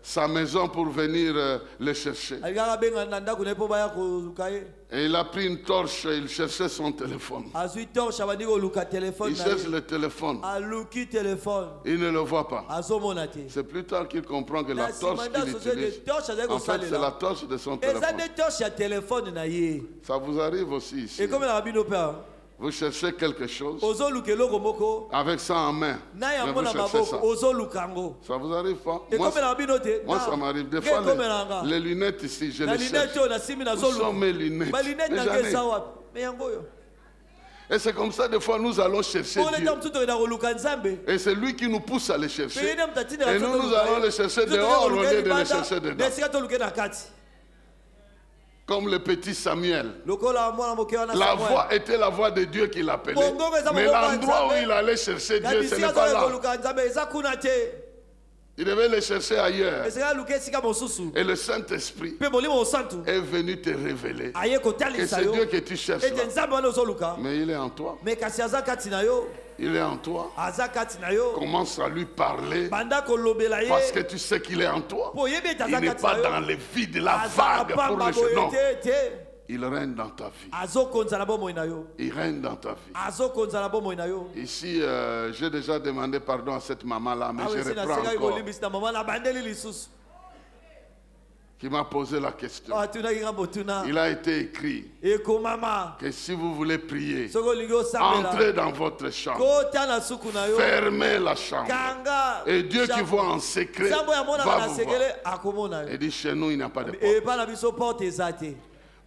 sa maison pour venir le chercher. alikaka benga na ndako na ye mpo baya koluka ye Et il a pris une torche, il cherchait son téléphone. azwi torche abandi koluka telefone Il na cherche ye le téléphone, aluki telefone il ne le voit pas. azomona te C'est plus tard qu'il comprend que la na torche nsima nde qu'il asosio de utilise, torche azali en fait, c'est la kosalela torche de son eza téléphone. nde torche ya telefone na ye Ça vous arrive aussi ici. ekomelaka bino mpe awa Vous cherchez quelque chose ozoluka eloko moko avec ça en main. na Mais yango vous na cherchez ça. maboko ozoluka yango Ça vous arrive pas? ekomelaka bino te Moi, ça m'arrive. Des fois, ekomelanga les lunettes ici, je na les cherche. linete oyo nasimbi Où sont nazoluka mes lunettes? balinete Mais nanga j'en ai. eza wapi me yango oyo Et c'est comme ça, des fois, nous allons chercher mpo Dieu. neta mosusu tokenda koluka nzambe Et c'est lui qui nous pousse à les mpe ye chercher. nde moto atindela Et nous allons les chercher dehors au lieu de les chercher na dedans. esika toluke na kati Comme le petit Samuel. lokola mwana moke wana La Samuel. voix était la voix de Dieu qui l'appelait. Bongo eza Mais maboko ya l'endroit où Nzambe. il allait chercher na Dieu, ce bisika n'est pas azoya là. koluka nzambe eza kuna te Il devait les chercher ailleurs. esika aluka esika mosusu Et le Saint-Esprit mpe molimo mosantu est venu te révéler aye que kotalisa c'est yo Dieu que tu cherches ete là. nzambe wana ozoluka Mais il est en toi. me kasi aza kati na yo Il est en toi. aza kati na yo Commence à lui parler banda kolobela ye parce que tu sais qu'il est en toi. mpo oyebi ete Il aza n'est kati pas na dans yo les vides, la aza na vague pour pamba le jeu. Non, boye te il règne dans ta vie. azokonza na bomoi na yo Il règne dans ta vie. azokonza na bomoi na yo Ici, j'ai déjà demandé pardon à cette maman-là, mais awa je esi reprends nasekaki encore. kolimbisi na mama nabandeli lisusu Qui m'a posé la question. atunaki nga motuna Il a été écrit ekomama que si vous voulez prier, soki olingi osambela entrez dans votre chambre, kota na suku na yo fermez la chambre. kanga Et Dieu qui chambre. voit en secret nzambo va yamonaka na vous voir. sekele akomona yo Et dit, chez nous, il n'y a pas de porte. epa na biso porte eza te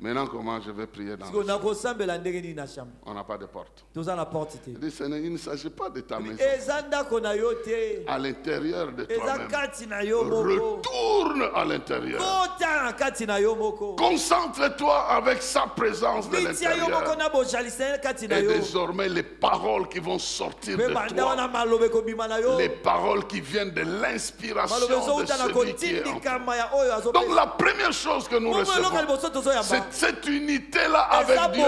Maintenant, comment je vais prier dans siko la chambre? nakosambela ndenge nini na chambre On n'a pas de porte. toza na porte te Il dit, Seigneur, il ne s'agit pas de ta maison. eza ndako na yo te À l'intérieur de eza toi-même. kati na yo moko Retourne à l'intérieur. kota na kati na yo moko Concentre-toi avec sa présence de mitia yo moko l'intérieur. na bojalisa kati na Et yo désormais, les paroles qui vont sortir mpe de banda toi, wana maloba ekobima na yo les paroles qui viennent de maloba l'inspiration de ezowuta na celui qui est en toi. kotindikama ya oyo Donc azopesa la première chose que nous moko eloko recevons, liboso c'est tozoyamba cette unité-là avec Dieu,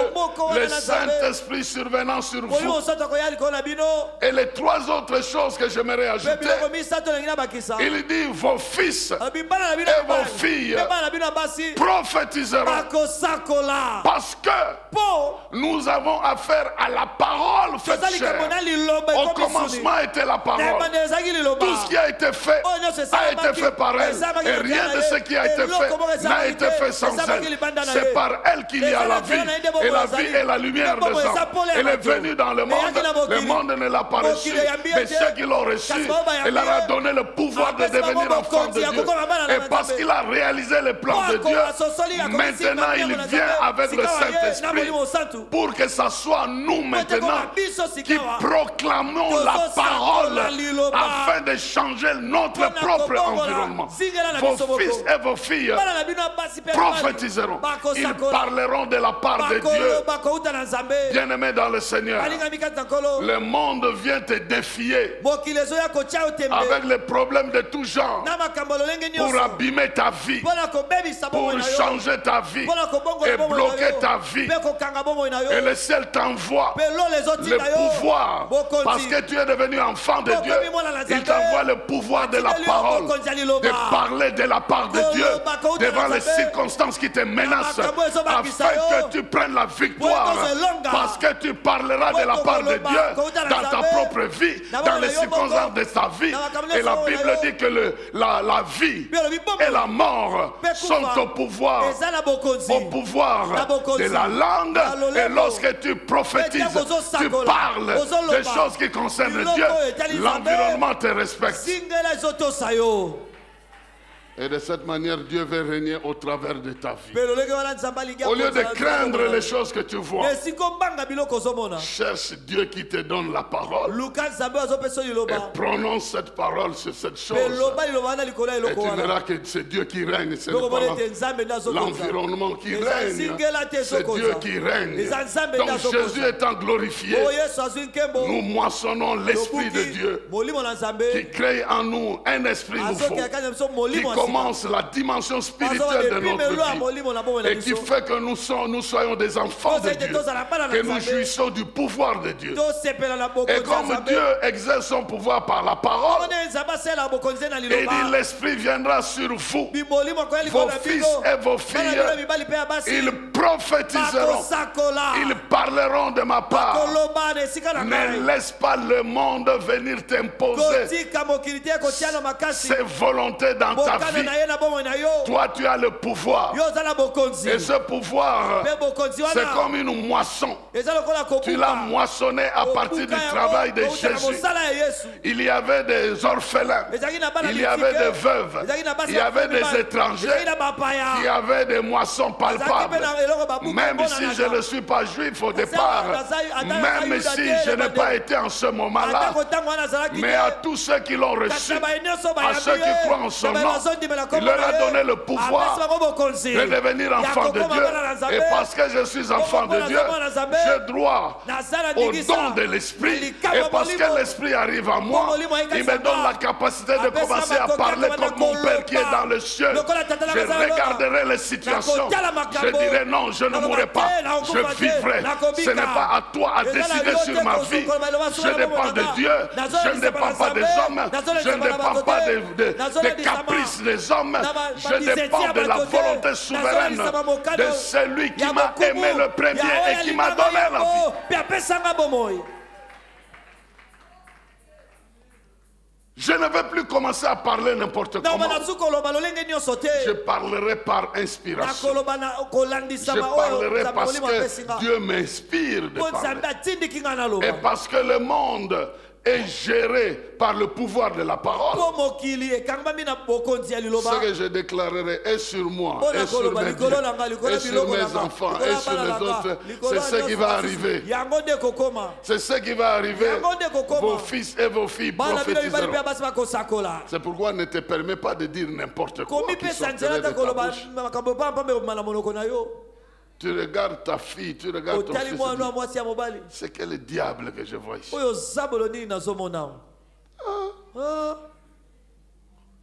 le Saint-Esprit survenant sur molimo vous. mosantu akoya likolo na bino Et les trois autres choses que j'aimerais mpe ajouter, biloko misato elingi na bakisa il dit, vos fils alobi bana na bino et vos mibali, filles mpe bana na bino ya basi prophétiseront. bakosakola Parce que mpo nous avons affaire à la parole faite toza likambo chair. na liloba Au ekomi suni commencement était la na parole. ebande ezalaki liloba Tout ce qui a été fait oyo nyonso a été esalamaki fait par elle. esalamaki Et na rien libanda de na ce ye. qui a été Eloko moko fait n'a esalamaki été te, fait sans esalamaki elle. libanda na C'est ye. par elle qu'il y a la vie. Et la vie est la lumière des hommes. Elle est venue dans le monde. Le monde ne l'a pas reçu. Mais ceux qui l'ont reçu, elle leur a donné le pouvoir de devenir enfants de Dieu. Et parce qu'il a réalisé le plan de Dieu, maintenant il vient avec le Saint-Esprit pour que ça soit nous maintenant qui proclamons la parole afin de changer notre propre environnement. Vos fils et vos filles prophétiseront. Ils parleront de la part de Dieu. Bien-aimé dans le Seigneur, le monde vient te défier avec les problèmes de tout genre pour abîmer ta vie, pour changer ta vie et bloquer ta vie. Et le ciel t'envoie le pouvoir parce que tu es devenu enfant de Dieu. Il t'envoie le pouvoir de la parole, de parler de la part de Dieu devant les circonstances qui te menacent afin que tu prennes la victoire parce que tu parleras de la part de Dieu dans ta propre vie, dans les circonstances de sa vie. Et la Bible dit que la vie et la mort sont au pouvoir de la langue. Et lorsque tu prophétises, tu parles des choses qui concernent Dieu, l'environnement te respecte. Et de cette manière, Dieu veut régner au travers de ta vie. Au lieu de craindre les choses que tu vois, cherche Dieu qui te donne la parole et prononce cette parole sur cette chose. Et tu verras que c'est Dieu qui règne, c'est l'environnement qui règne, c'est Dieu qui règne. Donc Jésus étant glorifié, nous moissonnons l'Esprit de Dieu qui crée en nous un esprit nouveau, qui commence la dimension spirituelle de notre vie et qui fait que nous soyons des enfants de Dieu, que nous jouissons du pouvoir de Dieu. Et comme Dieu exerce son pouvoir par la parole, il dit l'Esprit viendra sur vous, vos fils et vos filles, ils prophétiseront, ils parleront de ma part. Ne laisse pas le monde venir t'imposer ses volontés dans ta vie. Toi, tu as le pouvoir. Et ce pouvoir, c'est comme une moisson. Tu l'as moissonné à partir du travail de Jésus. Il y avait des orphelins, il y avait des veuves, il y avait des étrangers qui avaient des moissons palpables. Même si je ne suis pas juif au départ, même si je n'ai pas été en ce moment-là, mais à tous ceux qui l'ont reçu, à ceux qui croient en son nom, il leur a donné le pouvoir de devenir enfants de Dieu. Et parce que je suis enfant de Dieu, j'ai droit au don de l'Esprit. Et parce que l'Esprit arrive à moi, il me donne la capacité de commencer à parler comme mon Père qui est dans le ciel. Je regarderai les situations. Je dirai non, je ne mourrai pas. Je vivrai. Ce n'est pas à toi à décider sur ma vie. Je dépends de Dieu. Je ne dépends pas des hommes. Je ne dépends pas des caprices des hommes. Je dépends de la volonté souveraine de celui qui m'a aimé le premier et qui m'a donné la vie. Je ne vais plus commencer à parler n'importe comment. Je parlerai par inspiration. Je parlerai parce que Dieu m'inspire de parler. Et parce que le monde est géré par le pouvoir de la parole. Ce que je déclarerai est sur moi, et sur mes biens, et sur mes enfants, et sur les autres. C'est ce qui va arriver. C'est ce qui va arriver. Vos fils et vos filles prophétiseront. C'est pourquoi ne te permets pas de dire n'importe quoi qui sortirait de ta bouche. Tu regardes ta fille, tu regardes ton fils. C'est quel diable que je vois ici.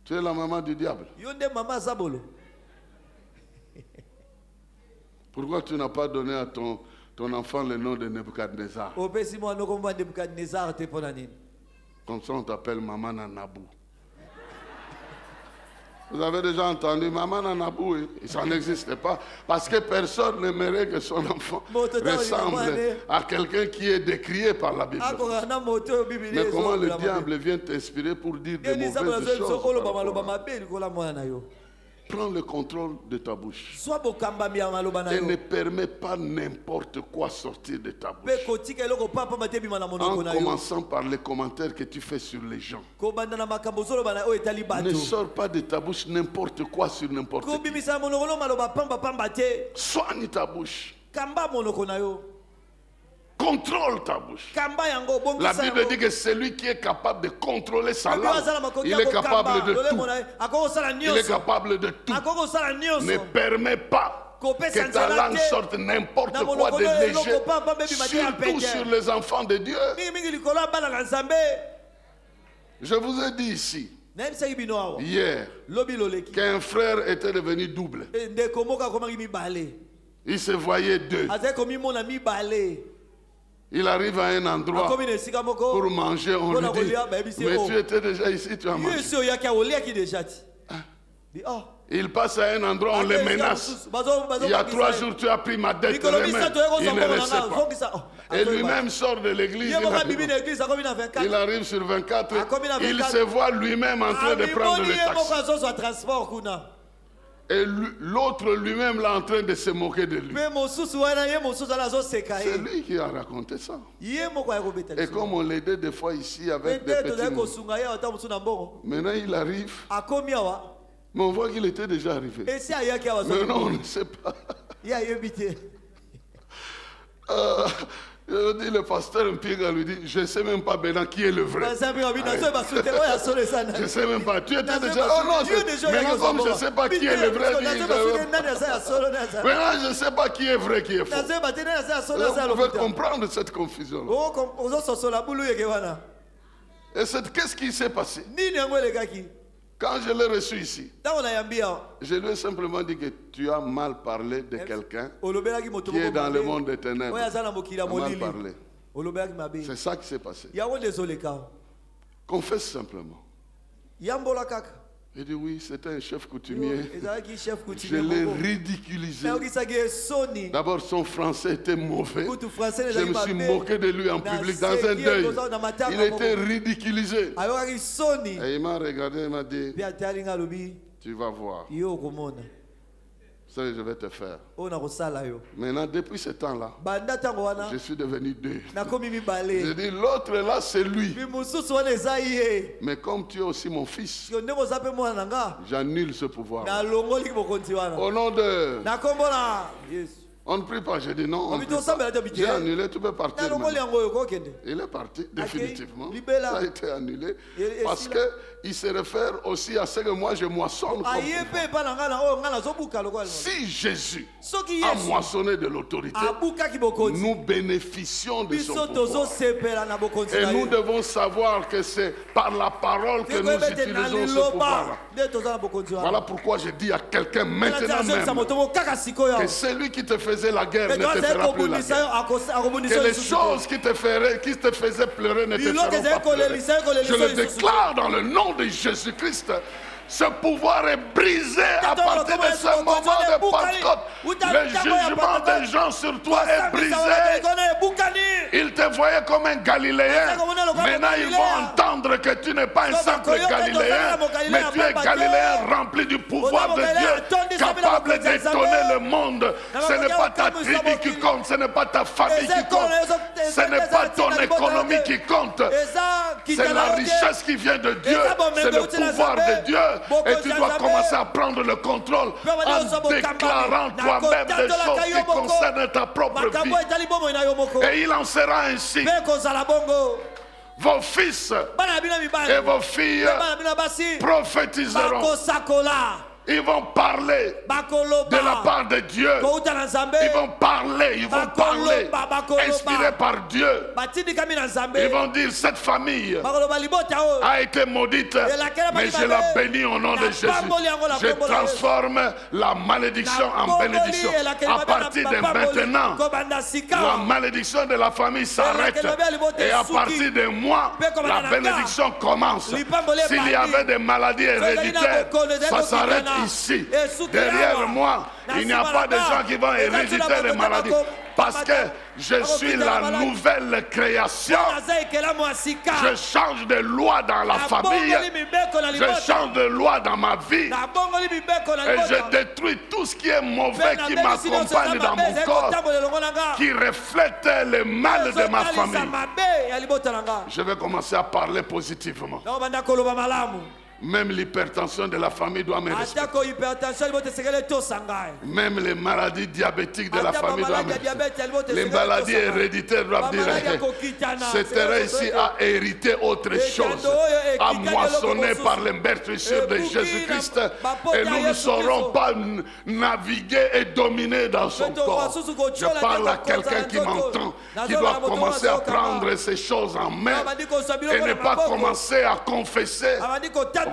Tu es la maman du diable. Pourquoi tu n'as pas donné à ton enfant le nom de Nebuchadnezzar? Comme ça on t'appelle Maman Nanabou. Vous avez déjà entendu Maman Nanabou, ça n'existe pas. Parce que personne n'aimerait que son enfant ressemble à quelqu'un qui est décrié par la Bible. Mais comment le diable vient t'inspirer pour dire des mauvaises choses? Prends le contrôle de ta bouche. Et ne permets pas n'importe quoi sortir de ta bouche. En commençant par les commentaires que tu fais sur les gens. Ne sors pas de ta bouche n'importe quoi sur n'importe qui. Soigne ta bouche. Contrôle ta bouche. La Bible dit que celui qui est capable de contrôler sa langue, il est capable de tout. Il est capable de tout. Ne permets pas que ta langue sorte n'importe quoi de léger, surtout sur les enfants de Dieu. Je vous ai dit ici, hier, qu'un frère était devenu double. Il se voyait deux. Il arrive à un endroit pour manger, on lui dit, mais tu étais déjà ici, tu as mangé. Il passe à un endroit, on les menace. Il y a 3 jours, tu as pris ma dette, il ne le sait pas. Et lui-même sort de l'église, il arrive sur 24, il se voit lui-même en train de prendre le taxi. Et l'autre lui-même là en train de se moquer de lui. C'est lui qui a raconté ça. Et comme on l'aidait des fois ici avec des petits mots. Maintenant il arrive. Mais on voit qu'il était déjà arrivé. Mais non, on ne sait pas. Je dis, le pasteur Mpiga lui dit, je ne sais même pas maintenant qui est le vrai. Je ne sais même pas. Tu étais déjà. Oh non, mais comme je ne sais pas qui est le vrai, maintenant je ne sais pas qui est vrai, qui est faux. Vous pouvez comprendre cette confusion. Et qu'est-ce qui s'est passé? Quand je l'ai reçu ici, Ntango nayambia. je lui ai simplement dit que tu as mal parlé de quelqu'un Olobelaki moto qui est moko dans le mabe. monde des ténèbres. Oyo aza na mokili ya Tu as mal molili. parlé. Olobelaki mabe. C'est ça qui s'est passé. Yango nde ezoleka. Confesse simplement. Yambola kaka. Il dit oui, c'était un chef coutumier. Ezalaki chef Je coutumier l'ai moko. ridiculisé. Nayokisaki esoni. D'abord, son français était mauvais. Kutu français Je me suis moqué de lui en public dans un deuil. Il était ridiculisé. ayokaki soni. Et il m'a regardé et m'a dit, Mpe atali nga alobi tu vas voir yo okomona ce que je vais te faire. oyo nakosala yo. Maintenant, depuis ce temps-là, Banda ntango wana je suis devenu deux. nakomi Je mibale. dis, l'autre là, c'est lui. Mi mosusu wana eza ye. Mais comme tu es aussi mon fils, Siko ndenge oza mpe mwana na nga j'annule ce pouvoir. nalongoliki bokonzi wana. Au nom de... Na kombo na Yesu. On ne prie pas. J'ai dit non. on ne Obi prie tosambela te pas. J'ai bite. annulé, tu peux partir. Nalongoli maintenant. yango oyo kokende. Il est parti définitivement. libéla. Ça a été annulé. Et Parce si là- qu'il se réfère aussi à ce que moi je moissonne. comme Aye pouvoir. mpe epai na nga na oyo nga nazobuka lokola. Si Jésus Soki a Yesu moissonné de l'autorité, abukaki bokonzi. nous bénéficions de son Biso pouvoir. tozosepela na bokonzi Et na nous ye. devons savoir que c'est par la parole que nous Tokoyeba ete na utilisons ce pouvoir. liloba nde toza na bokonzi wana. Voilà pourquoi je dis à quelqu'un Tala te maintenant azongisa même moto moko kaka sikoyo. que celui qui te faisait la guerre Mais ne toi te azali fera plus la kobundisa guerre. yo akobundisa Que yo les lisusu te. choses qui te faisaient pleurer ne te Biloko feront ezali pas pleurer. kolelisa yo kolelisa Je yo le lisusu te. déclare dans le nom de Jésus-Christ. Ce pouvoir est brisé à partir de ce moment de Pentecôte. Le jugement des gens sur toi est brisé. Ils te voyaient comme un Galiléen. Maintenant, ils vont entendre que tu n'es pas un simple Galiléen, mais tu es Galiléen rempli du pouvoir de Dieu, capable d'étonner le monde. Ce n'est pas ta tribu qui compte, ce n'est pas ta famille qui compte, ce n'est pas ton économie qui compte. C'est la richesse qui vient de Dieu, c'est le pouvoir de Dieu. Et tu dois commencer à prendre le contrôle en déclarant toi-même des choses qui concernent ta propre vie. Et il en sera ainsi. Vos fils et vos filles prophétiseront. Ils vont parler de la part de Dieu. Ils vont parler, inspirés par Dieu. Ils vont dire, cette famille a été maudite, mais je la bénis au nom de Jésus. Je transforme la malédiction en bénédiction. À partir de maintenant, la malédiction de la famille s'arrête. Et à partir de moi, la bénédiction commence. S'il y avait des maladies héréditaires, ça s'arrête ici. Derrière moi, il n'y a pas de gens qui vont hériter les maladies. Parce que je suis la nouvelle création. Je change de loi dans la famille. Je change de loi dans ma vie. Et je détruis tout ce qui est mauvais qui m'accompagne dans mon corps, qui reflète le mal de ma famille. Je vais commencer à parler positivement. Même l'hypertension de la famille doit me respecter. Même les maladies diabétiques de la famille doivent me respecter. Les maladies héréditaires doivent dire c'est terrain ici à hériter autre chose, à moissonner par les meurtrissures de Jésus-Christ. Et nous ne saurons pas naviguer et dominer dans son corps. Je parle à quelqu'un qui m'entend, qui doit commencer à prendre ces choses en main et ne pas commencer à confesser.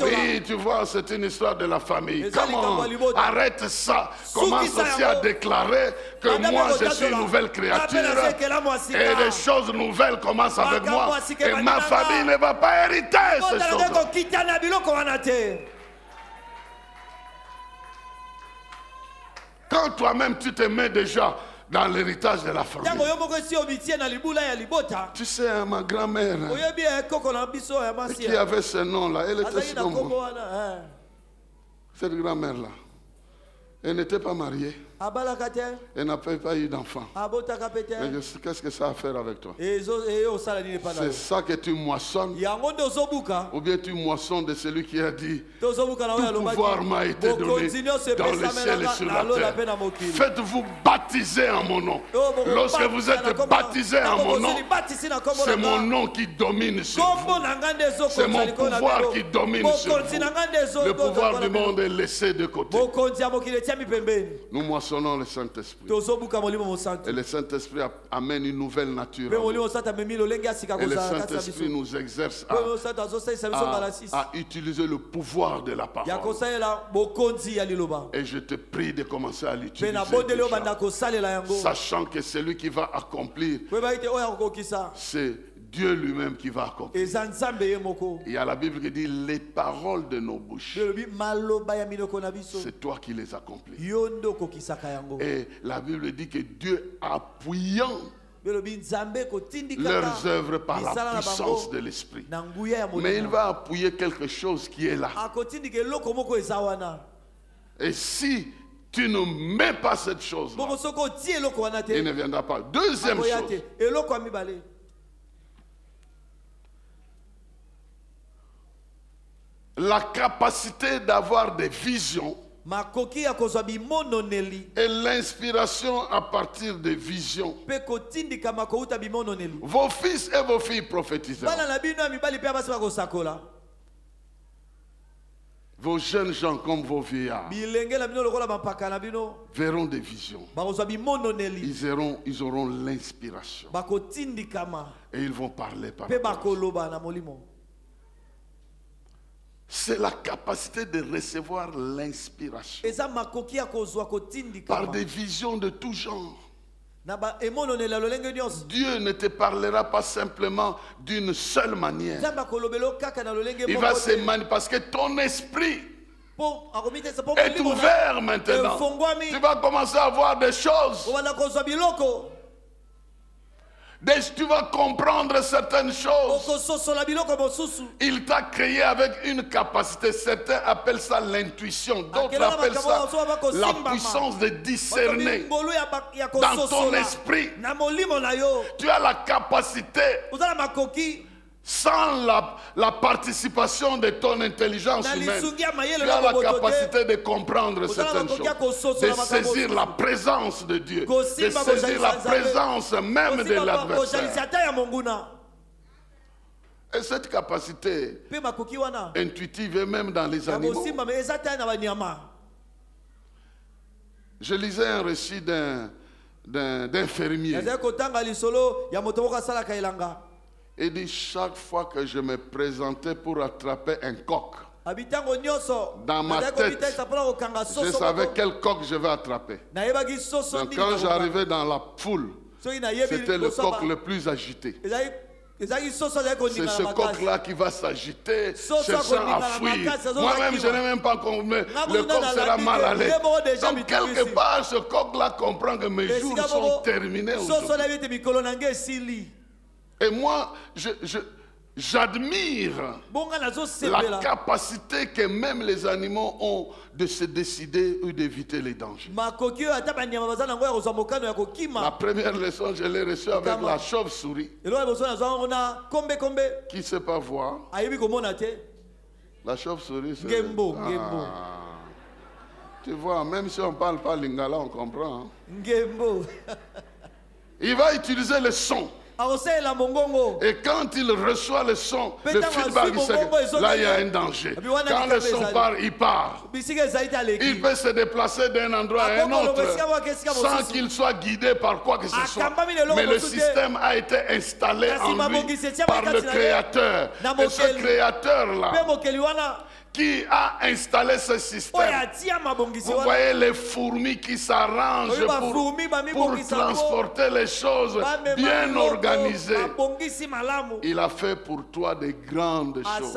Oui, tu vois, c'est une histoire de la famille. Comment? Arrête ça. Commence aussi à déclarer que moi, je suis une nouvelle créature. Et des choses nouvelles commencent avec moi. Et ma famille ne va pas hériter ces choses. Quand toi-même, tu te mets déjà dans l'héritage de la famille. Tu sais, ma grand-mère qui avait ce nom-là, elle était sur moi. Cette grand-mère-là, elle n'était pas mariée. Elle n'avait pas eu d'enfant. Mais qu'est-ce que ça a à faire avec toi? C'est ça que tu moissonnes. Ou bien tu moissonnes de celui qui a dit tout pouvoir m'a été donné dans le ciel et sur la terre. Faites-vous baptiser en mon nom. Lorsque vous êtes baptisé en mon nom, c'est mon nom qui domine sur vous. C'est mon pouvoir qui domine sur vous. Le pouvoir du monde est laissé de côté. Nous moissonnons le Saint-Esprit. Et le Saint-Esprit amène une nouvelle nature. Et le Saint-Esprit nous exerce à utiliser le pouvoir de la parole. Et je te prie de commencer à l'utiliser déjà, sachant que celui qui va accomplir, c'est Dieu lui-même qui va accomplir. Il y a la Bible qui dit les paroles de nos bouches, c'est toi qui les accomplis. Et la Bible dit que Dieu appuyant leurs œuvres par la puissance de l'Esprit. Mais il va appuyer quelque chose qui est là. Et si tu ne mets pas cette chose-là, il ne viendra pas. Deuxième chose, la capacité d'avoir des visions et l'inspiration à partir des visions. Vos fils et vos filles prophétiseront. Vos jeunes gens comme vos vieillards verront des visions. Ils auront l'inspiration. Et ils vont parler par c'est la capacité de recevoir l'inspiration par des visions de tout genre. Dieu ne te parlera pas simplement d'une seule manière. Il va se manier parce que ton esprit est ouvert maintenant. Tu vas commencer à voir des choses. Tu vas comprendre certaines choses. Il t'a créé avec une capacité. Certains appellent ça l'intuition. D'autres appellent ça la puissance de discerner. Dans ton esprit, tu as la capacité, sans la participation de ton intelligence humaine, tu as la capacité de comprendre certaines choses, de saisir la présence de Dieu, de saisir la présence même de l'adversaire. Et cette capacité intuitive est même dans les animaux. Je lisais un récit d'un fermier. Il dit chaque fois que je me présentais pour attraper un coq, dans ma tête, je savais quel coq je vais attraper. Donc quand j'arrivais dans la foule, c'était le coq le plus agité. C'est ce coq-là qui va s'agiter, cherchant à fuir. Moi-même, je n'ai même pas compris. Le coq sera mal à l'aise. Donc, quelque part, ce coq-là comprend que mes jours sont terminés aujourd'hui. Et moi, j'admire la capacité que même les animaux ont de se décider ou d'éviter les dangers. La première leçon, je l'ai reçue avec la chauve-souris. Qui ne sait pas voir? La chauve-souris, c'est... Tu vois, même si on ne parle pas lingala, on comprend. Hein? Il va utiliser le son. Et quand il reçoit le son, le feedback, là il y a un danger. Quand le son part, il part. Il peut se déplacer d'un endroit à un autre sans qu'il soit guidé par quoi que ce soit. Mais le système a été installé en lui par le Créateur. Et ce Créateur-là, qui a installé ce système. Vous voyez les fourmis qui s'arrangent pour transporter les choses bien organisées. Il a fait pour toi des grandes choses,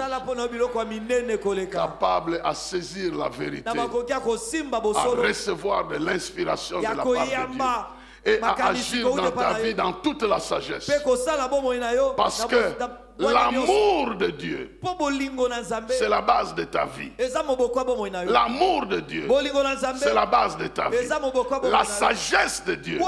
capables à saisir la vérité, à recevoir de l'inspiration de la part de Dieu et à agir dans ta vie dans toute la sagesse. Parce que l'amour de Dieu, c'est la base de ta vie. L'amour de Dieu, c'est la base de ta vie. La sagesse de Dieu,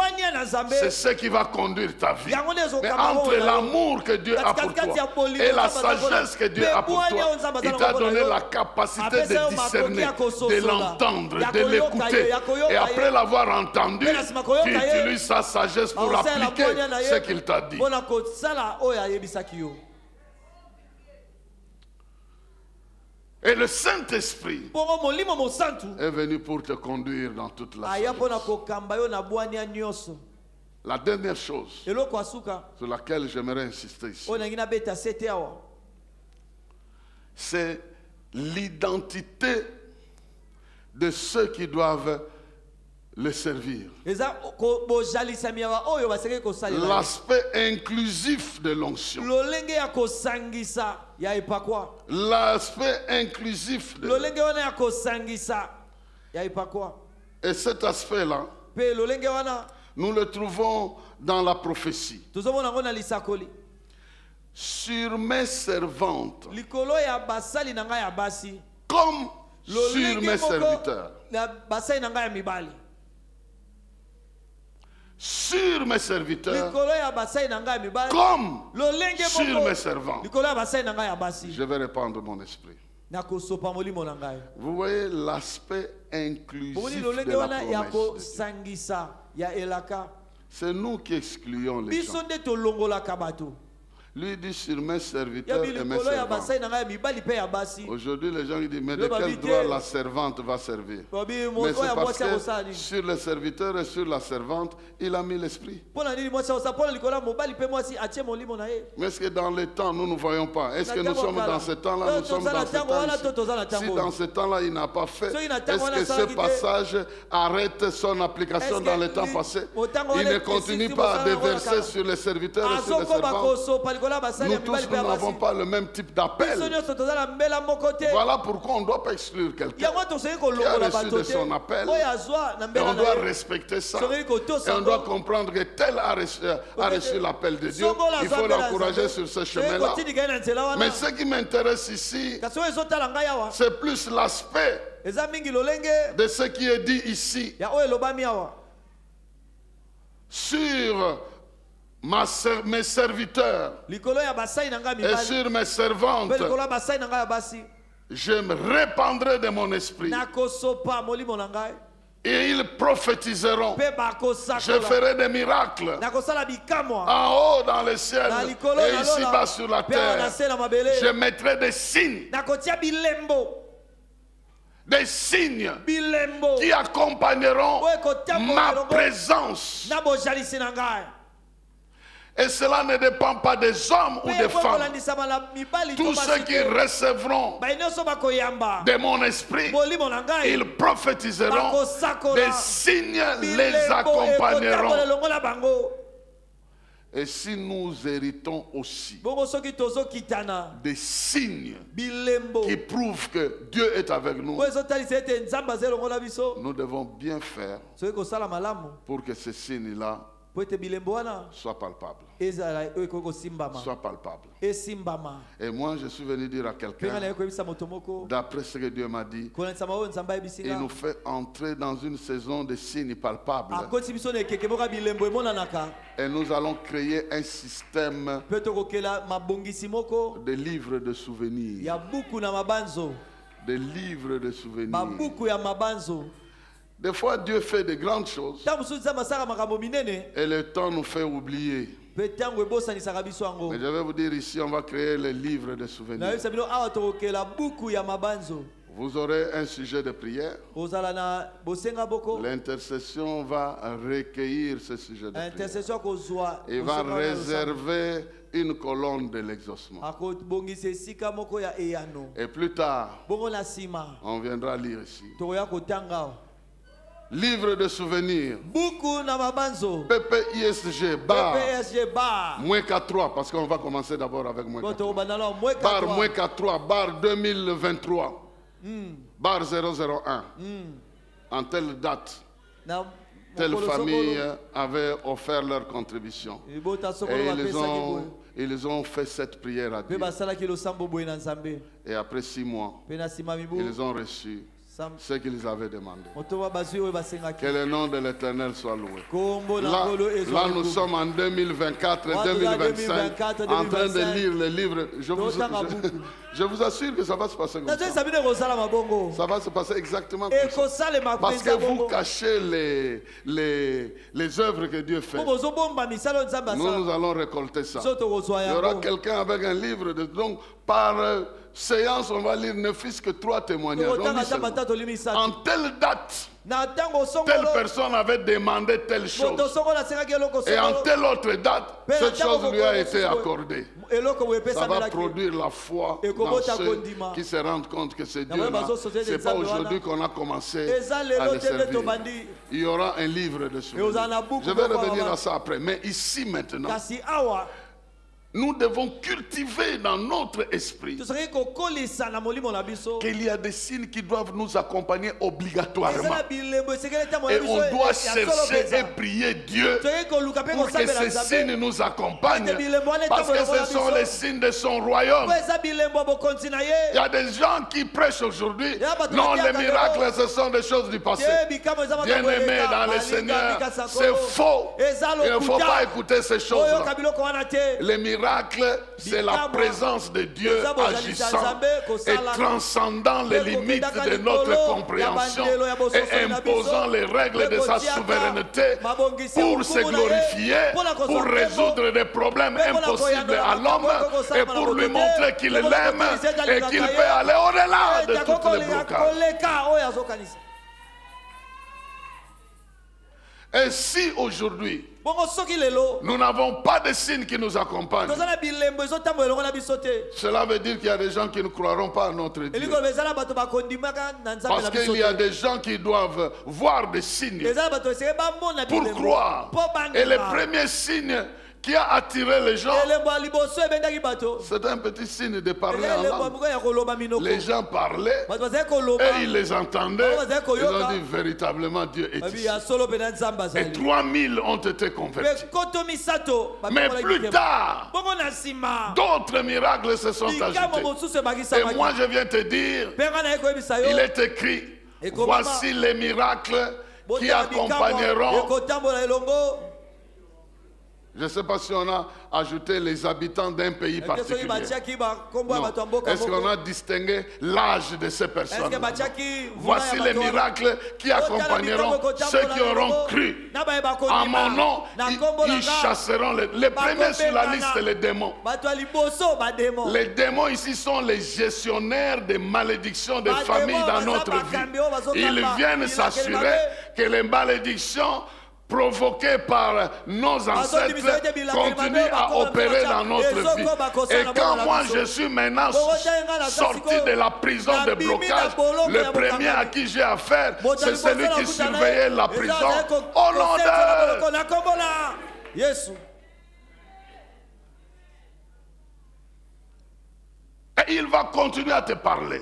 c'est ce qui va conduire ta vie. Mais entre l'amour que Dieu a pour toi et la sagesse que Dieu a pour toi, il t'a donné la capacité de discerner, de l'entendre, de l'écouter. Et après l'avoir entendu, tu utilises sa sagesse pour appliquer ce qu'il t'a dit. Et le Saint-Esprit Bongo molimo mosantu. est venu pour te conduire dans toute la Aya pona sagesse. kokamba yo na bwania nyonso. La dernière chose Eloko asuka. sur laquelle j'aimerais insister ici, Ona ngina beta sete awa. c'est l'identité de ceux qui doivent le servir. Eza ko bojalisa miawa oyo baseke ko salela. L'aspect inclusif de l'onction. Lolenge ya kosangisa ya ipakwa. L'aspect inclusif de Lolenge wana ya kosangisa ya ipakwa. Et cet aspect-là, Pe lolenge wana nous le trouvons dans la prophétie. tozomona ngo na lisakoli. Sur mes servantes, Likolo ya basali na ngai ya basi. comme sur Lolenge mes moko serviteurs. na basali na ngai ya mibali. Sur mes serviteurs, Likolo ya basali na ngai ya mibali. comme Lolenge sur moko mes servants. likolo ya basali na ngai ya basi. Je vais répandre mon esprit. Na kosopa molimo na ngai. Vous voyez l'aspect inclusif Boni de lolenge la wana ya promesse de Dieu. kosangisa ya elaka. C'est nous qui excluons les Biso gens. nde tolongolaka bato. Lui dit sur mes Ya serviteurs et mes bilikolo ya servantes. basali na ngai ya mibali pe ya basi. Aujourd'hui, les gens ils disent, mais de Le quel babité. droit la servante va servir? Babi Mais moto c'est ya parce mwasi ya que kosala nini. sur le serviteur et sur la servante, il a mis l'esprit. Mpona nini mwasi akosa mpona likolo ya mobali pe mwasi atie molimo na ye. Mais est-ce que dans les temps, nous ne voyons pas? Est-ce que nous Tango sommes kala. dans ce temps-là? Nous sommes Toza na dans ce tango wana, temps toza na Si tango. dans ce temps-là, il n'a pas fait, Soki na est-ce tango wana que ce asalaki te. passage arrête son application Est-ce dans que le temps li- passé? au tango Il wana, ne continue esi- pas à si mosala déverser wana sur les serviteurs et sur les Azoko servantes. bakosopa likolo ya basali Nous ya tous, mibali pe nous ya n'avons basi. pas le même type Biso d'appel. nyonso toza na mbela moko te. Voilà pourquoi on ne doit pas exclure quelqu'un. Yango tosoki Qui kolongola a reçu bato de te. son appel. Oyo azwa na Et mbela on na doit ye. respecter ça. Soki kotosa Et on doit ngo. comprendre que tel a reçu l'appel de Dieu. Songo la Il faut zambela l'encourager zambe. sur ce Soki chemin-là. kotindika ye na nzela wana. Mais ce qui m'intéresse ici, Kasi oyo ezotala ngai awa. c'est plus l'aspect Eza mingi lolenge de ce qui est dit ici. ya oyo elobami awa. Sur mes serviteurs Likolo ya basali na ngai et mibali. sur mes Pe servantes, likolo ya basali na ngai ya basi. je me répandrai de mon esprit. Nakosopa molimo na ngai. Et ils prophétiseront. Pe Je bakosakola. ferai des miracles Nakosala bikamwa. en haut dans les ciels Na likolo et na ici-bas lola. sur la Pe awa na terre. se na mabele. Je mettrai des signes bilembo qui accompagneront oyo ekotambola ma elongo présence. na bojalisi na ngai. Et cela ne dépend pas des hommes ou Pe des efo femmes. ekolandisama na mibali to Tous ceux basi qui te. recevront Baye nyonso bakoyamba de mon esprit, molimo na ngai. ils prophétiseront. Bakosakola. Des signes les Bilembo ekotambola accompagneront. elongo na bango. Et si nous héritons aussi Bongo soki tozokitana des signes bilembo qui prouvent que Dieu est avec nous, oyo ezotalisa ete nzambe aza elongo na biso. nous devons bien faire Soki kosala malamu pour que ces signes-là po ete bilembo wana soient palpables. ezala oyo ekoki kosimbama Soient palpables. esimbama. Et moi, je suis venu dire à Mpenga na quelqu'un, ye koyebisa moto moko d'après ce que Dieu m'a dit, kolandisama oyo nzambe ayebisi il nga. nous fait entrer dans une saison de signes palpables. akoti biso na ekeke moko ya bilembo emonanaka. Et nous allons créer un système Mpe tokokela mabongisi moko de livres de souvenirs. ya buku na mabanzo. Des livres de souvenirs. Babuku ya mabanzo. Des fois, Dieu fait de grandes choses Ntango mosusu nzambe asalaka makambo minene et le temps nous fait oublier. mpe ntango ebosanisaka biso yango. Mais je vais vous dire ici, on va créer les livres de souvenirs. nayebisa bino awa tokokela buku ya mabanzo. Vous aurez un sujet de prière. kozala na bosenga boko. L'intercession va recueillir ce sujet de prière. intercession akozwa Il va bosenga wana ya losambo. réserver une colonne de l'exaucement. akobongisa esika moko ya eyano. Et plus tard, bongo na nsima on viendra lire ici. tokoya kotanga awa. Livre de souvenirs. buku na mabanzo. PPISG, bar. PPSG bar. Moins 4-3, parce qu'on va commencer d'abord avec moins 4-3. tokobanda na mweka Bar twa. moins 4-3, bar 2023. Bar 001. En telle date, na telle mokolo famille sokolo. avait offert leur contribution. ebota sokolo Et bapesaki boye. ils ont fait cette prière à mpe Dieu. basalaki losambo boye na nzambe. Et après 6 mois, mpe na nsima mibu ils ont reçu ce qu'ils avaient demandé. motoba bazwi oyo basengaki. Que le nom de l'Éternel soit loué. kombo na Là, nkolo ezwa là, nous lokumu. sommes en 2024 et Voilà, 2025 en train 2025. de lire les livres. Totanga buku. Je vous assure que ça va se passer comme ça. nazoyisa bino ekozala mabongo. Ça va se passer exactement comme ça. ekosalema Parce que mpenza vous bongo. cachez les œuvres que Dieu fait. po bozobomba misala oyo nzambe Nous asala. allons récolter ça. biso tokozwa Il y aura yango. quelqu'un avec un livre. Donc, par séance, on va lire ne fût-ce que 3 témoignages. On lit seulement. En telle date, telle personne avait demandé telle chose. Et en telle autre date, cette chose lui a été accordée. Ça va produire la foi dans ceux qui se rendent compte que c'est Dieu-là. Ce n'est pas aujourd'hui qu'on a commencé à le servir. Il y aura un livre dessus. Je vais revenir à ça après. Mais ici maintenant, nous devons cultiver dans notre esprit qu'il y a des signes qui doivent nous accompagner obligatoirement. Et on doit chercher et prier Dieu pour que ces signes nous accompagnent. Parce que ce sont les signes de son royaume. Il y a des gens qui prêchent aujourd'hui. Non, les miracles, ce sont des choses du passé. Bien-aimés dans le Seigneur, c'est faux. Il ne faut pas écouter ces choses-là. Les miracles, c'est la présence de Dieu agissant et transcendant les limites de notre compréhension et imposant les règles de sa souveraineté pour se glorifier, pour résoudre des problèmes impossibles à l'homme et pour lui montrer qu'il l'aime et qu'il peut aller au-delà de toutes les blocages. Et si aujourd'hui, nous n'avons pas de signes qui nous accompagnent, cela veut dire qu'il y a des gens qui ne croiront pas à notre Dieu. Parce qu'il y a des gens qui doivent voir des signes pour croire. Et les premiers signes qui a attiré les gens, c'est un petit signe de parler en langue. Les gens parlaient et ils les entendaient. Ils ont dit véritablement Dieu est ici. Et 3000 ont été convertis. Mais plus tard, d'autres miracles se sont ajoutés. Et moi je viens te dire, il est écrit, voici les miracles qui accompagneront. Je ne sais pas si on a ajouté les habitants d'un pays particulier. Non. Est-ce qu'on a distingué l'âge de ces personnes? Voici les miracles qui accompagneront ceux qui auront cru. En mon nom, ils chasseront les premiers sur la liste, les démons. Les démons ici sont les gestionnaires des malédictions des familles dans notre vie. Ils viennent s'assurer que les malédictions provoqués par nos ancêtres continuent à opérer dans notre vie. Et quand moi je suis maintenant sorti de la prison de blocage, le premier à qui j'ai affaire, c'est celui qui surveillait la prison au nom de... Et il va continuer à te parler.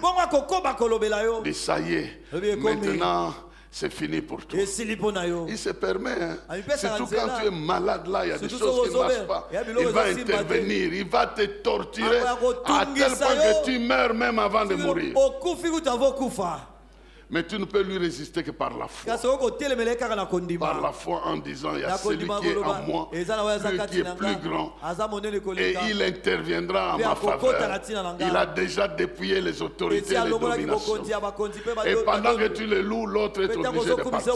Et ça y est, maintenant... c'est fini pour toi. Il se permet, hein. Surtout quand tu es malade là, il y a des choses qui ne marchent pas. Il va intervenir, il va te torturer à tel point que tu meurs même avant de mourir. Mais tu ne peux lui résister que par la foi. Par la foi en disant, il y a celui qui est en moi, qui est plus grand. Et il interviendra en ma faveur. Il a déjà dépouillé les autorités et les dominations. Et pendant que tu le loues, l'autre est obligé de partir.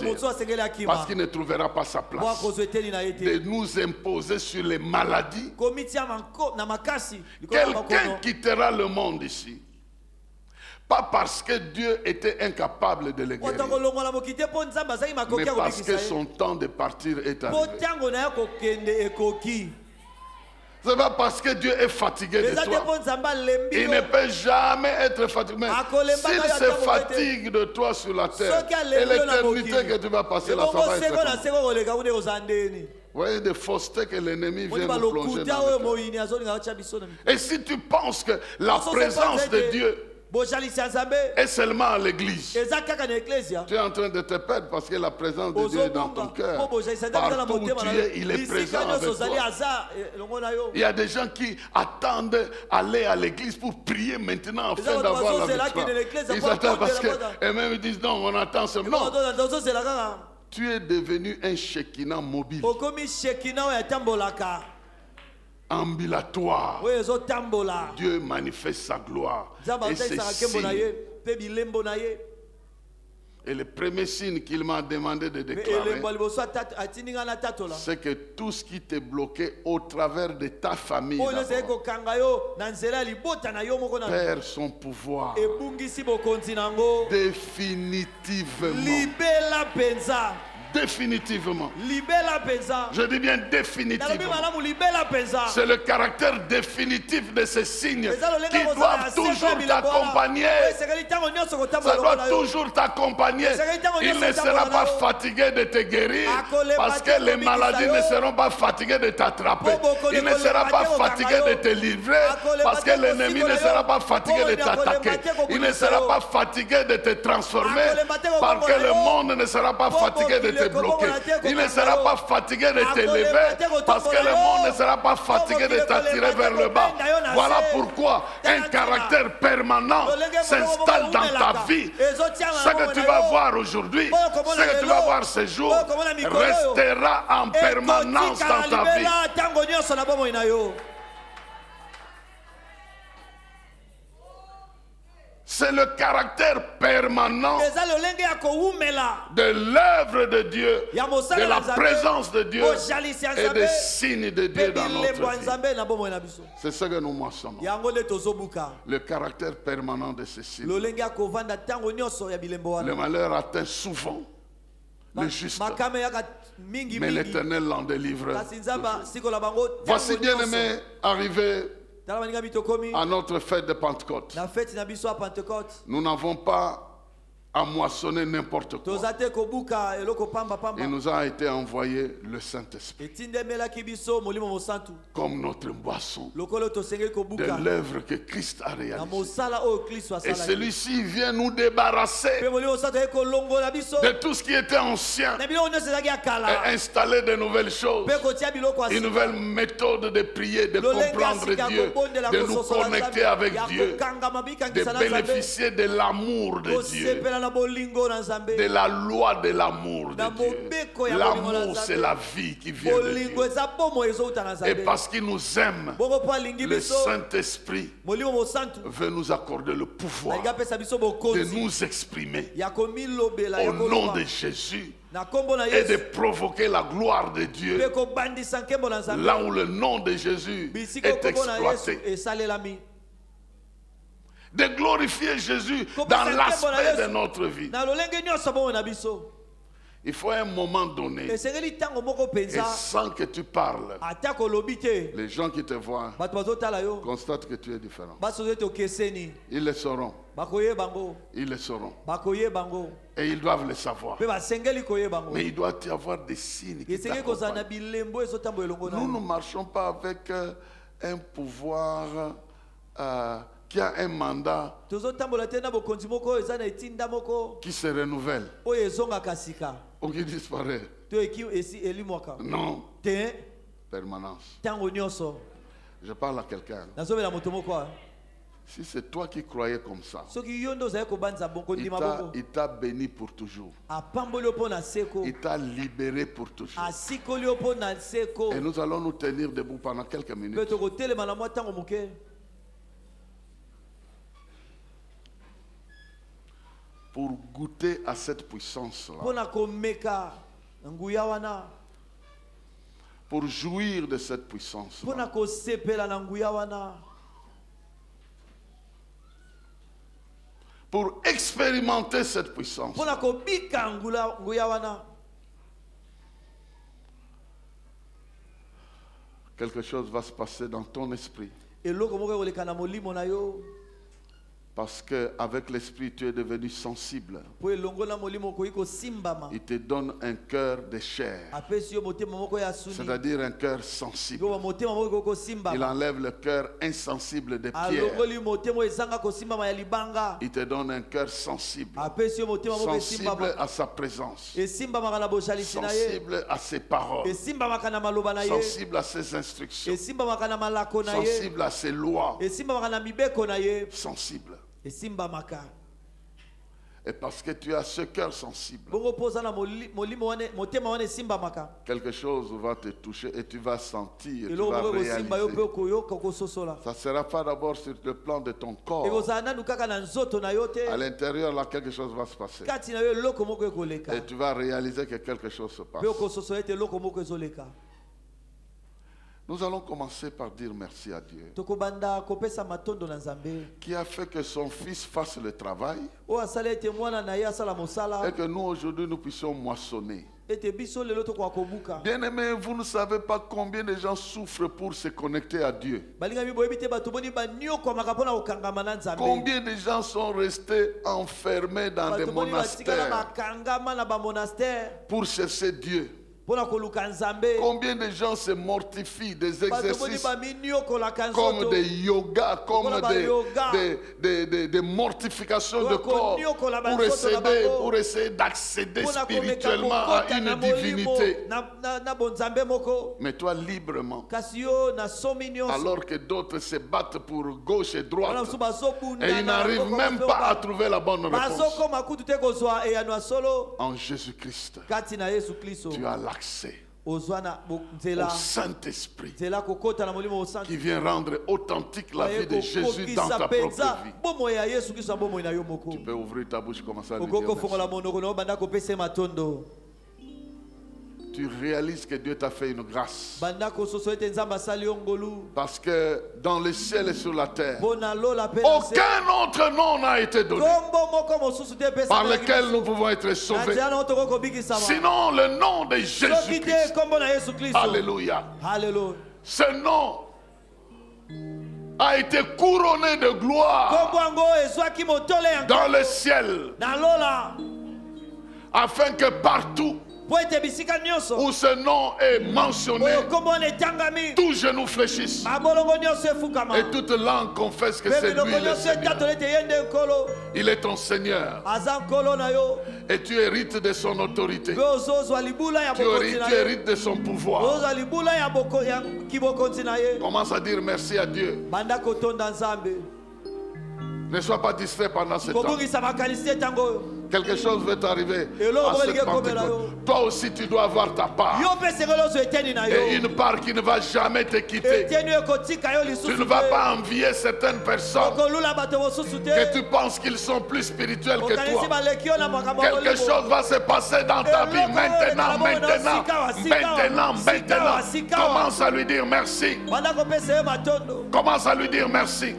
Parce qu'il ne trouvera pas sa place. De nous imposer sur les maladies. Quelqu'un quittera le monde ici. Pas parce que Dieu était incapable de les guérir, mais parce que son temps de partir est arrivé. Ce n'est pas parce que Dieu est fatigué de toi. Il ne peut jamais être fatigué. S'il se fatigue de toi sur la terre, et l'éternité que tu vas passer là, ça va être comme... Vous voyez des faussetés que l'ennemi vient nous plonger dans le cœur. Et si tu penses que la présence de Dieu est seulement à l'église, tu es en train de te perdre parce que la présence de Dieu est dans ton cœur. Partout où tu es, il est présent avec toi. Il y a des gens qui attendent aller à l'église pour prier maintenant afin d'avoir la victoire. Ils attendent parce que, et même ils disent non, on attend seulement. Non. Tu es devenu un Shekinah mobile. Ambulatoire. Dieu manifeste sa gloire et ses signes. Et le premier signe qu'il m'a demandé de déclarer, c'est que tout ce qui t'est bloqué au travers de ta famille d'abord, perd son pouvoir définitivement. Définitivement. Je dis bien définitivement. C'est le caractère définitif de ces signes qui doivent toujours t'accompagner. Ça doit toujours t'accompagner. Il ne sera pas fatigué de te guérir parce que les maladies ne seront pas fatiguées de t'attraper. Il ne sera pas fatigué de te livrer parce que l'ennemi ne sera pas fatigué de t'attaquer. Il ne sera pas fatigué de te transformer parce que le monde ne sera pas fatigué de te bloquer. Il ne sera pas fatigué de t'élever parce que le monde ne sera pas fatigué de t'attirer vers le bas. Voilà pourquoi un caractère permanent s'installe dans ta vie. Ce que tu vas voir aujourd'hui, ce que tu vas voir ce jour, restera en permanence dans ta vie. C'est le caractère permanent de l'œuvre de Dieu, de la présence de Dieu et des signes de Dieu dans notre vie. C'est ce que nous moissonnons. Le caractère permanent de ces signes. Le malheur atteint souvent le juste, mais l'Éternel l'en délivre. Voici, bien-aimés, arrivé à notre fête de Pentecôte. Nous n'avons pas à moissonner n'importe quoi. Il nous a été envoyé le Saint-Esprit comme notre boisson de l'œuvre que Christ a réalisée. Et celui-ci vient nous débarrasser de tout ce qui était ancien et installer de nouvelles choses, une nouvelle méthode de prier, de comprendre Dieu, de nous connecter avec Dieu, de bénéficier de l'amour de Dieu, de la loi de l'amour de Dieu. L'amour, c'est la vie qui vient de Dieu. Et parce qu'il nous aime, le Saint-Esprit veut nous accorder le pouvoir de nous exprimer au nom de Jésus et de provoquer la gloire de Dieu là où le nom de Jésus est exploité. De glorifier Jésus dans l'aspect de notre vie. Il faut à un moment donné, et sans que tu parles, les gens qui te voient constatent que tu es différent. Ils le sauront. Ils le sauront. Et ils doivent le savoir. Mais il doit y avoir des signes qui t'accompagnent. Nous ne marchons pas avec un pouvoir qui a un mandat qui se renouvelle ou qui disparaît. Non. Permanence. Je parle à quelqu'un. Si c'est toi qui croyais comme ça, il t'a béni pour toujours. Il t'a libéré pour toujours. Et nous allons nous tenir debout pendant quelques minutes pour goûter à cette puissance-là, pour jouir de cette puissance-là, pour expérimenter cette puissance. Quelque chose va se passer dans ton esprit. Parce qu'avec l'esprit, tu es devenu sensible. Il te donne un cœur de chair, c'est-à-dire un cœur sensible. Il enlève le cœur insensible de pierre. Il te donne un cœur sensible, sensible à sa présence, sensible à ses paroles, sensible à ses instructions, sensible à ses lois, sensible. Et parce que tu as ce cœur sensible, quelque chose va te toucher et tu vas sentir, tu vas réaliser. Ça ne sera pas d'abord sur le plan de ton corps. À l'intérieur, là, quelque chose va se passer. Et tu vas réaliser que quelque chose se passe. Nous allons commencer par dire merci à Dieu qui a fait que son fils fasse le travail et que nous aujourd'hui nous puissions moissonner. Bien-aimés, vous ne savez pas combien de gens souffrent pour se connecter à Dieu. Combien de gens sont restés enfermés dans des monastères pour chercher Dieu. Combien de gens se mortifient des exercices comme des yogas, comme des mortifications de corps pour essayer d'accéder spirituellement à une divinité. Mais toi librement, alors que d'autres se battent pour gauche et droite et ils n'arrivent même pas à trouver la bonne réponse. En Jésus-Christ, tu as l'accès au Saint-Esprit qui vient rendre authentique la vie de Jésus dans ta propre vie. Tu peux ouvrir ta bouche, commencer à lui dire merci. Tu réalises que Dieu t'a fait une grâce. Parce que dans le ciel et sur la terre, aucun autre nom n'a été donné par lequel nous pouvons être sauvés. Sinon le nom de Jésus-Christ. Alléluia. Ce nom a été couronné de gloire dans le ciel, afin que partout où ce nom est mentionné, tout genou fléchisse et toute langue confesse que c'est lui le Seigneur. Il est ton Seigneur et tu hérites de son autorité. Tu hérites de son pouvoir. Commence à dire merci à Dieu. Ne sois pas distrait pendant ce temps. Quelque chose va t'arriver à cette Pentecôte. Toi aussi tu dois avoir ta part. Et une part qui ne va jamais te quitter. Tu ne vas pas envier certaines personnes que tu penses qu'ils sont plus spirituels que toi. Quelque chose va se passer dans ta vie maintenant. Commence à lui dire merci. Commence à lui dire merci.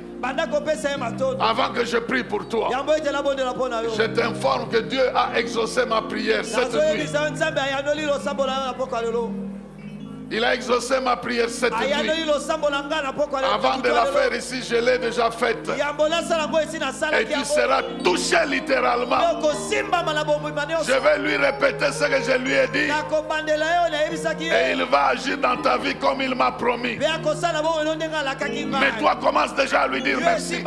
Avant que je prie pour toi, je t'informe que Dieu a exaucé ma prière cette nuit. Il a exaucé ma prière cette nuit. Avant de la faire ici, je l'ai déjà faite. Et tu seras touché littéralement. Je vais lui répéter ce que je lui ai dit. Et il va agir dans ta vie comme il m'a promis. Mais toi, commence déjà à lui dire merci.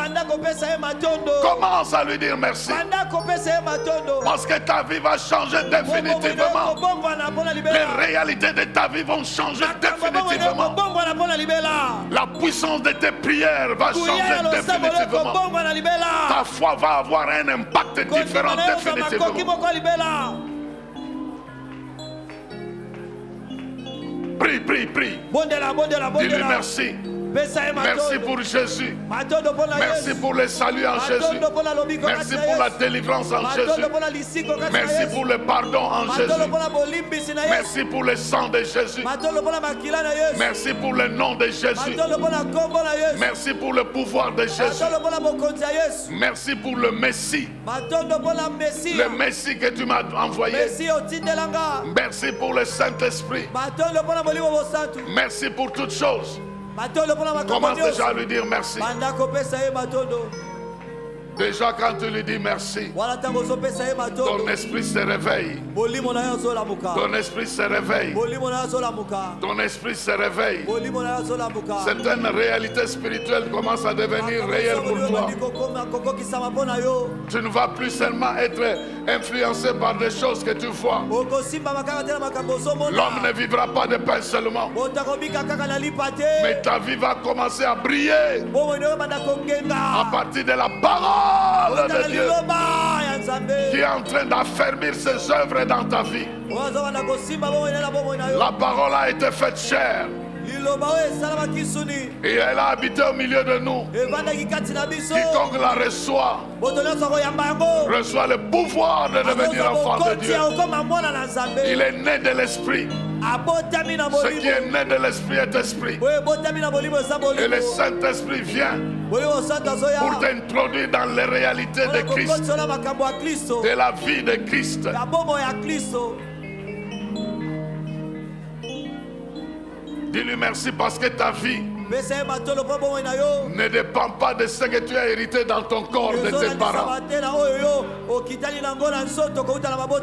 Commence à lui dire merci. Parce que ta vie va changer définitivement. Les réalités de ta vie vont changer définitivement. La puissance de tes prières va changer définitivement. Ta foi va avoir un impact différent définitivement. Prie, prie, prie. Dis-lui merci. Merci pour Jésus. Merci pour le salut en Jésus. Merci pour la délivrance en Jésus. Merci pour le pardon en Jésus. Merci pour le sang de Jésus. Merci pour le nom de Jésus. Merci pour le pouvoir de Jésus. Merci pour le Messie. Le Messie que tu m'as envoyé. Merci pour le Saint-Esprit. Merci pour toutes choses. Commence déjà à lui dire merci. Déjà quand tu lui dis merci, ton esprit se réveille. Ton esprit se réveille. Ton esprit se réveille. Certaines réalités spirituelles commencent à devenir réelles pour toi. Tu ne vas plus seulement être influencé par des choses que tu vois. L'homme ne vivra pas de pain seulement, mais ta vie va commencer à briller à partir de la parole de Dieu. qui est en train d'affermir ses œuvres dans ta vie. La parole a été faite chair. Et elle a habité au milieu de nous. Quiconque la reçoit reçoit le pouvoir de devenir enfant de Dieu. Il est né de l'esprit. Ce qui est né de l'esprit est esprit. Et le Saint-Esprit vient pour t'introduire dans les réalités de Christ, de la vie de Christ. Dis-lui merci parce que ta vie ne dépend pas de ce que tu as hérité dans ton corps de tes parents.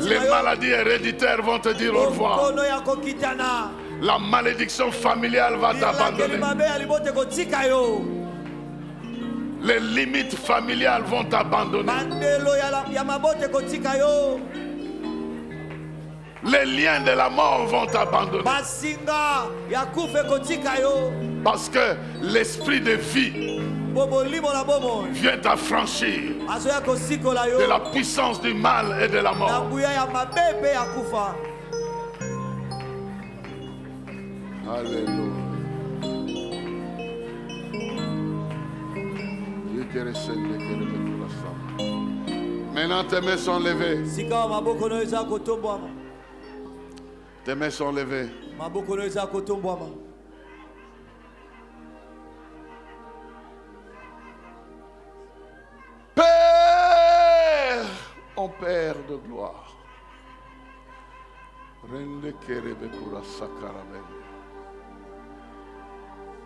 Les maladies héréditaires vont te dire au revoir. La malédiction familiale va t'abandonner. Les limites familiales vont t'abandonner. Les liens de la mort vont t'abandonner. Parce que l'esprit de vie vient t'affranchir de la puissance du mal et de la mort. Alléluia. Maintenant tes mains sont levées. Tes mains sont levées. Père, mon Père de gloire.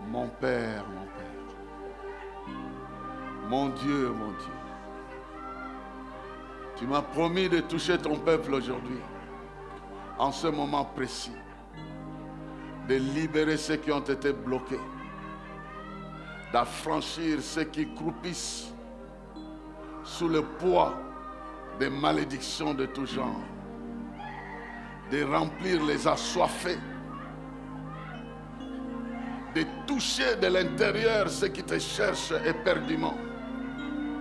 Mon Père, mon Père. Mon Dieu, mon Dieu. Tu m'as promis de toucher ton peuple aujourd'hui. En ce moment précis, de libérer ceux qui ont été bloqués, d'affranchir ceux qui croupissent sous le poids des malédictions de tout genre, de remplir les assoiffés, de toucher de l'intérieur ceux qui te cherchent éperdument.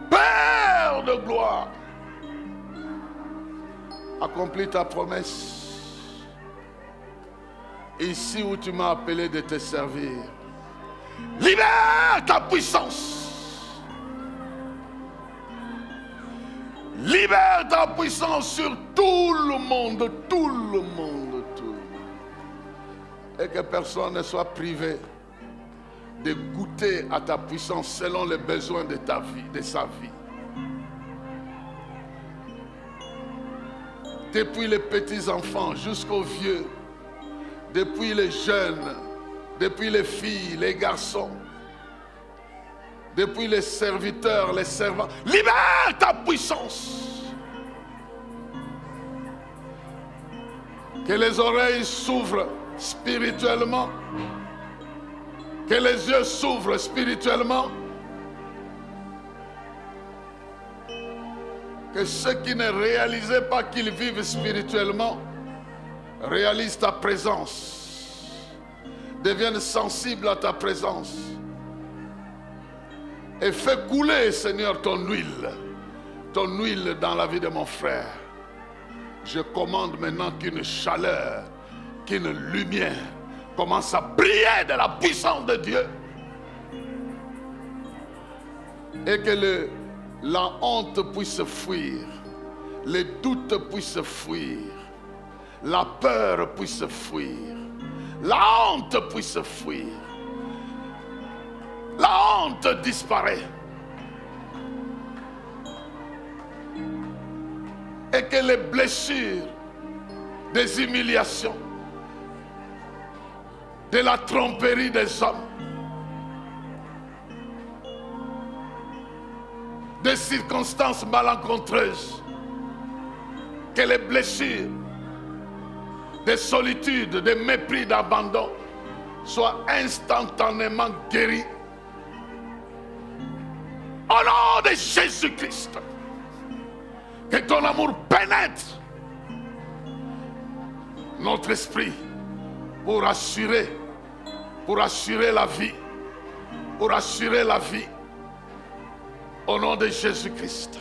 Père de gloire, accomplis ta promesse. Ici où tu m'as appelé de te servir, libère ta puissance. Libère ta puissance sur tout le monde, tout le monde, tout le monde. Et que personne ne soit privé de goûter à ta puissance selon les besoins de ta vie, de sa vie. Depuis les petits enfants jusqu'aux vieux, depuis les jeunes, depuis les filles, les garçons, depuis les serviteurs, les servants. Libère ta puissance. Que les oreilles s'ouvrent spirituellement. Que les yeux s'ouvrent spirituellement. Que ceux qui ne réalisaient pas qu'ils vivent spirituellement réalisent ta présence, deviennent sensibles à ta présence et fais couler, Seigneur, ton huile dans la vie de mon frère. Je commande maintenant qu'une chaleur, qu'une lumière commence à briller de la puissance de Dieu et que la honte puisse fuir, les doutes puissent fuir, la peur puisse fuir, la honte puisse fuir. La honte disparaît. Et que les blessures, des humiliations, de la tromperie des hommes, des circonstances malencontreuses, que les blessures de solitude, de mépris, d'abandon soient instantanément guéries. Au nom de Jésus-Christ, que ton amour pénètre notre esprit pour assurer la vie, pour assurer la vie. Au nom de Jésus-Christ.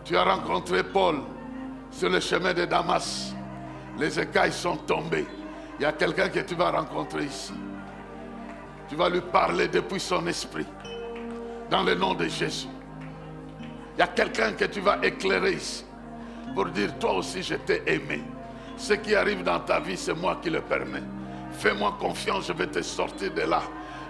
Tu as rencontré Paul sur le chemin de Damas. Les écailles sont tombées. Il y a quelqu'un que tu vas rencontrer ici. Tu vas lui parler depuis son esprit. Dans le nom de Jésus. Il y a quelqu'un que tu vas éclairer ici. Pour dire, toi aussi je t'ai aimé. Ce qui arrive dans ta vie, c'est moi qui le permets. Fais-moi confiance, je vais te sortir de là.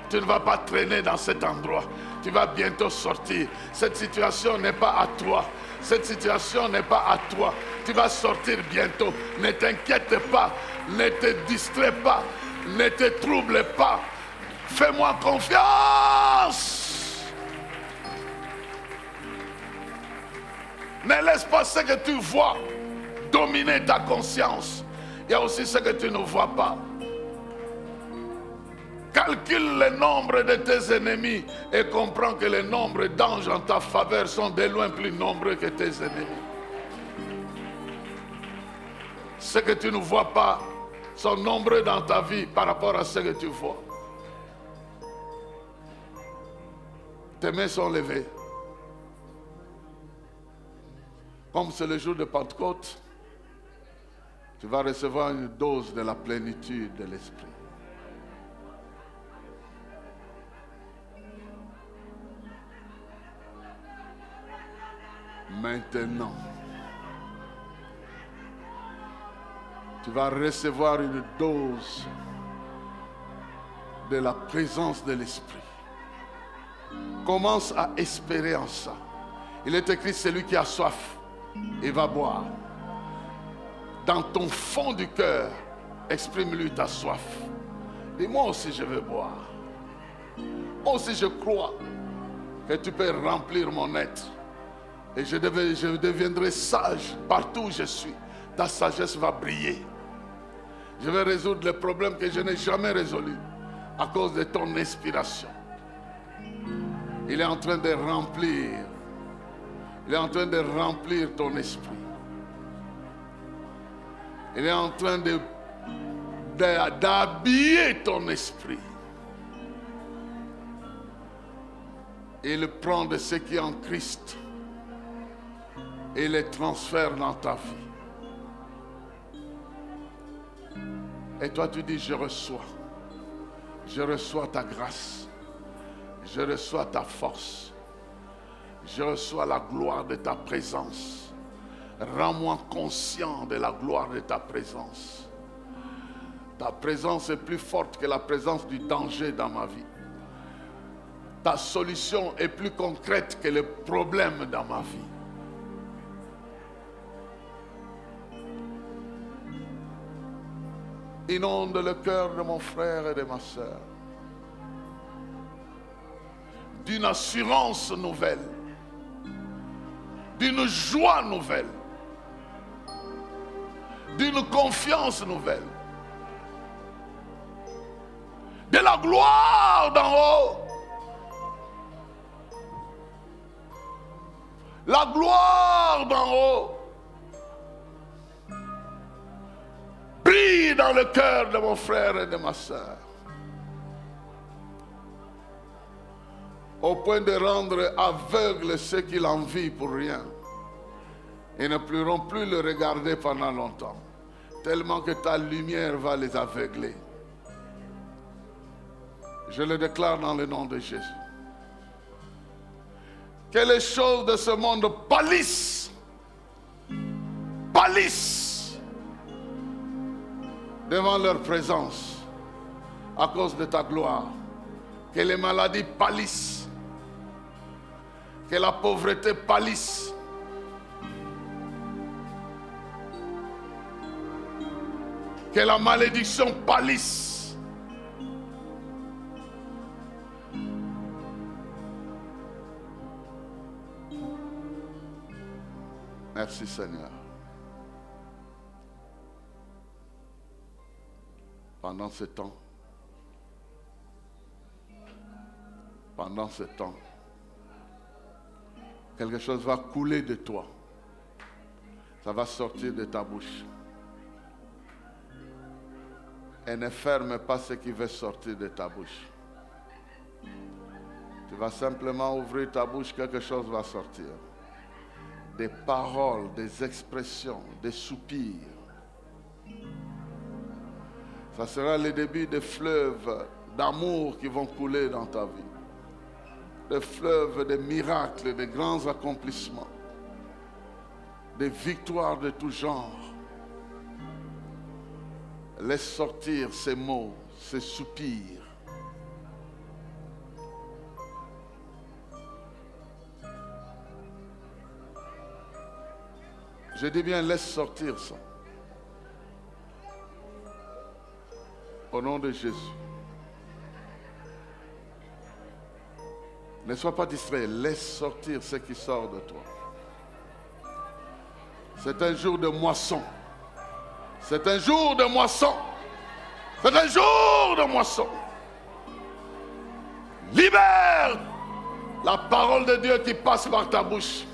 Tu ne vas pas traîner dans cet endroit. Tu vas bientôt sortir. Cette situation n'est pas à toi. Cette situation n'est pas à toi. Tu vas sortir bientôt. Ne t'inquiète pas. Ne te distrais pas. Ne te trouble pas. Fais-moi confiance. Ne laisse pas ce que tu vois dominer ta conscience. Il y a aussi ce que tu ne vois pas. Calcule le nombre de tes ennemis et comprends que le nombre d'anges en ta faveur sont de loin plus nombreux que tes ennemis. Ce que tu ne vois pas sont nombreux dans ta vie par rapport à ce que tu vois. Tes mains sont levées. Comme c'est le jour de Pentecôte, tu vas recevoir une dose de la plénitude de l'Esprit. Maintenant, tu vas recevoir une dose de la présence de l'Esprit. Commence à espérer en ça. Il est écrit, celui qui a soif, il va boire. Dans ton fond du cœur, exprime-lui ta soif. Dis, moi aussi je veux boire. Moi aussi je crois que tu peux remplir mon être. Et je deviendrai sage partout où je suis. Ta sagesse va briller. Je vais résoudre les problèmes que je n'ai jamais résolus à cause de ton inspiration. Il est en train de remplir. Il est en train de remplir ton esprit. Il est en train d'habiller ton esprit. Il prend de ce qui est en Christ et les transfère dans ta vie. Et toi tu dis, je reçois ta grâce, je reçois ta force, je reçois la gloire de ta présence. Rends-moi conscient de la gloire de ta présence. Ta présence est plus forte que la présence du danger dans ma vie. Ta solution est plus concrète que le problème dans ma vie. Inonde le cœur de mon frère et de ma soeur d'une assurance nouvelle, d'une joie nouvelle, d'une confiance nouvelle, de la gloire d'en haut. La gloire d'en haut brille dans le cœur de mon frère et de ma soeur, au point de rendre aveugle ceux qui l'envient pour rien. Ils ne pourront plus le regarder pendant longtemps, tellement que ta lumière va les aveugler. Je le déclare dans le nom de Jésus. Que les choses de ce monde pâlissent, devant leur présence à cause de ta gloire. Que les maladies pâlissent, que la pauvreté pâlisse, que la malédiction pâlisse. Merci Seigneur. Pendant ce temps, quelque chose va couler de toi. Ça va sortir de ta bouche. Et ne ferme pas ce qui veut sortir de ta bouche. Tu vas simplement ouvrir ta bouche, quelque chose va sortir. des paroles, des expressions, des soupirs. Ça sera le début des fleuves d'amour qui vont couler dans ta vie. Des fleuves de miracles, de grands accomplissements, des victoires de tout genre. Laisse sortir ces mots, ces soupirs. Je dis bien, laisse sortir ça. Au nom de Jésus. Ne sois pas distrait, laisse sortir ce qui sort de toi. C'est un jour de moisson. C'est un jour de moisson. C'est un jour de moisson. Libère la parole de Dieu qui passe par ta bouche.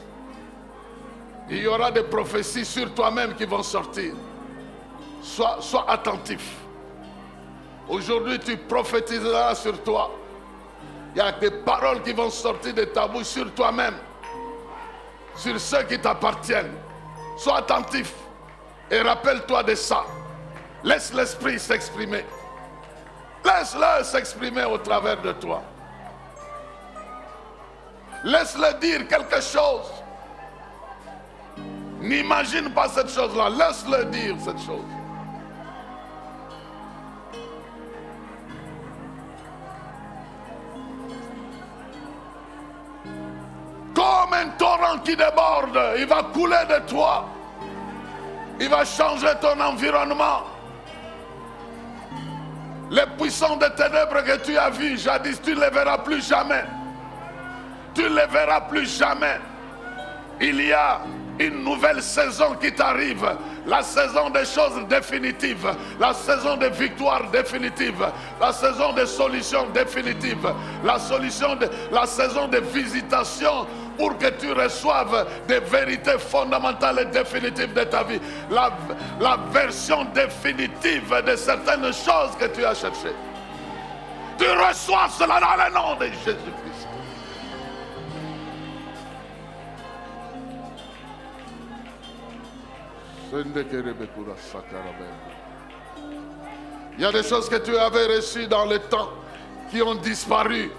Il y aura des prophéties sur toi-même qui vont sortir. Sois attentif. Aujourd'hui, tu prophétiseras sur toi. Il y a des paroles qui vont sortir de ta bouche sur toi-même, sur ceux qui t'appartiennent. Sois attentif et rappelle-toi de ça. Laisse l'esprit s'exprimer. Laisse-le s'exprimer au travers de toi. Laisse-le dire quelque chose. N'imagine pas cette chose-là. Laisse-le dire cette chose. Comme un torrent qui déborde, il va couler de toi. Il va changer ton environnement. Les puissants des ténèbres que tu as vus jadis, tu ne les verras plus jamais. Tu ne les verras plus jamais. Il y a une nouvelle saison qui t'arrive. La saison des choses définitives. La saison des victoires définitives. La saison des solutions définitives. La saison des visitations pour que tu reçoives des vérités fondamentales et définitives de ta vie. La version définitive de certaines choses que tu as cherchées. Tu reçois cela dans le nom de Jésus-Christ. Il y a des choses que tu avais reçues dans le temps qui ont disparu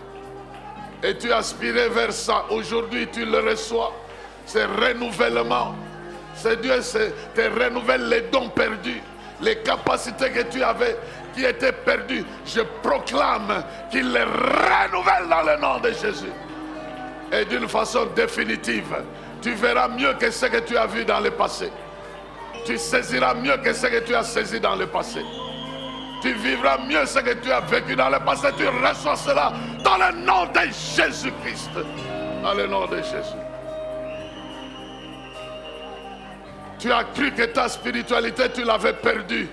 et tu aspirais vers ça. Aujourd'hui, tu le reçois. C'est renouvellement. C'est Dieu te renouvelle les dons perdus, les capacités que tu avais qui étaient perdues. Je proclame qu'il les renouvelle dans le nom de Jésus. Et d'une façon définitive, tu verras mieux que ce que tu as vu dans le passé. Tu saisiras mieux que ce que tu as saisi dans le passé. Tu vivras mieux ce que tu as vécu dans le passé. Tu reçois cela dans le nom de Jésus-Christ. Dans le nom de Jésus. Tu as cru que ta spiritualité, tu l'avais perdue.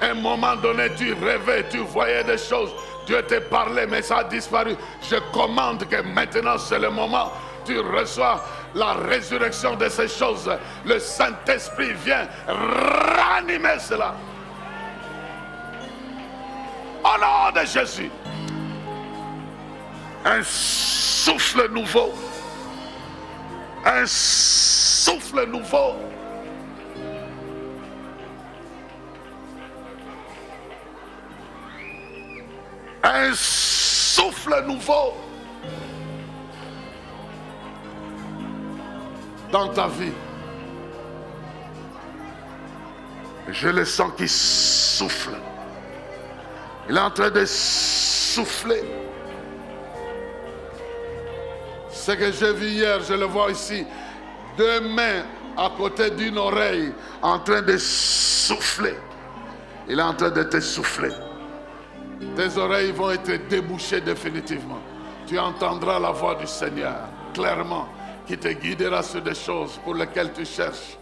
À un moment donné, tu rêvais, tu voyais des choses. Dieu te parlait, mais ça a disparu. Je commande que maintenant, c'est le moment. Tu reçois la résurrection de ces choses. Le Saint-Esprit vient ranimer cela. Au nom de Jésus. Un souffle nouveau. Un souffle nouveau. Un souffle nouveau. Dans ta vie. Je le sens qui souffle. Il est en train de souffler. Ce que j'ai vu hier, je le vois ici. Deux mains à côté d'une oreille en train de souffler. Il est en train de te souffler. Tes oreilles vont être débouchées définitivement. Tu entendras la voix du Seigneur clairement, qui te guidera sur des choses pour lesquelles tu cherches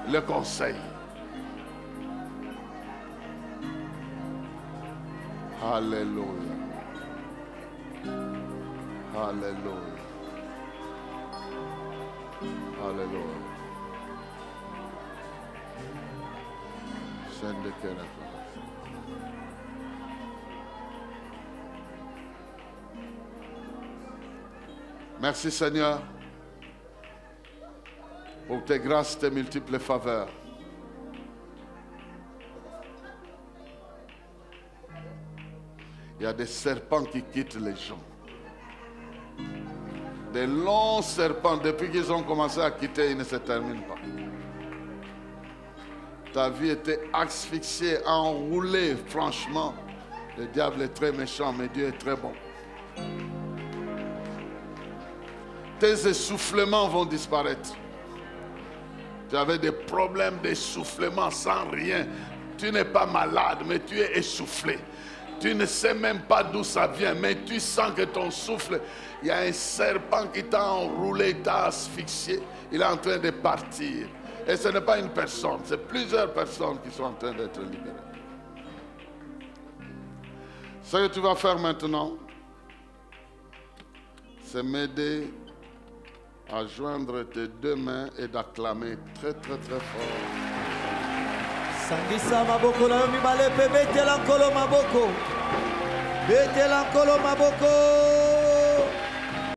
le conseil. Alléluia. Alléluia. Alléluia. Merci Seigneur. pour tes grâces, tes multiples faveurs. Il y a des serpents qui quittent les gens. Des longs serpents, depuis qu'ils ont commencé à quitter, ils ne se terminent pas. Ta vie était asphyxiée, enroulée, franchement. Le diable est très méchant, mais Dieu est très bon. Tes essoufflements vont disparaître. Tu avais des problèmes d'essoufflement sans rien. Tu n'es pas malade, mais tu es essoufflé. Tu ne sais même pas d'où ça vient, mais tu sens que ton souffle, il y a un serpent qui t'a enroulé, t'a asphyxié. Il est en train de partir. Et ce n'est pas une personne, c'est plusieurs personnes qui sont en train d'être libérées. Ce que tu vas faire maintenant, c'est m'aider à joindre tes deux mains et d'acclamer très très très fort. Sangisa maboko na yo mibale pe betela nkolo maboko. Betela nkolo maboko.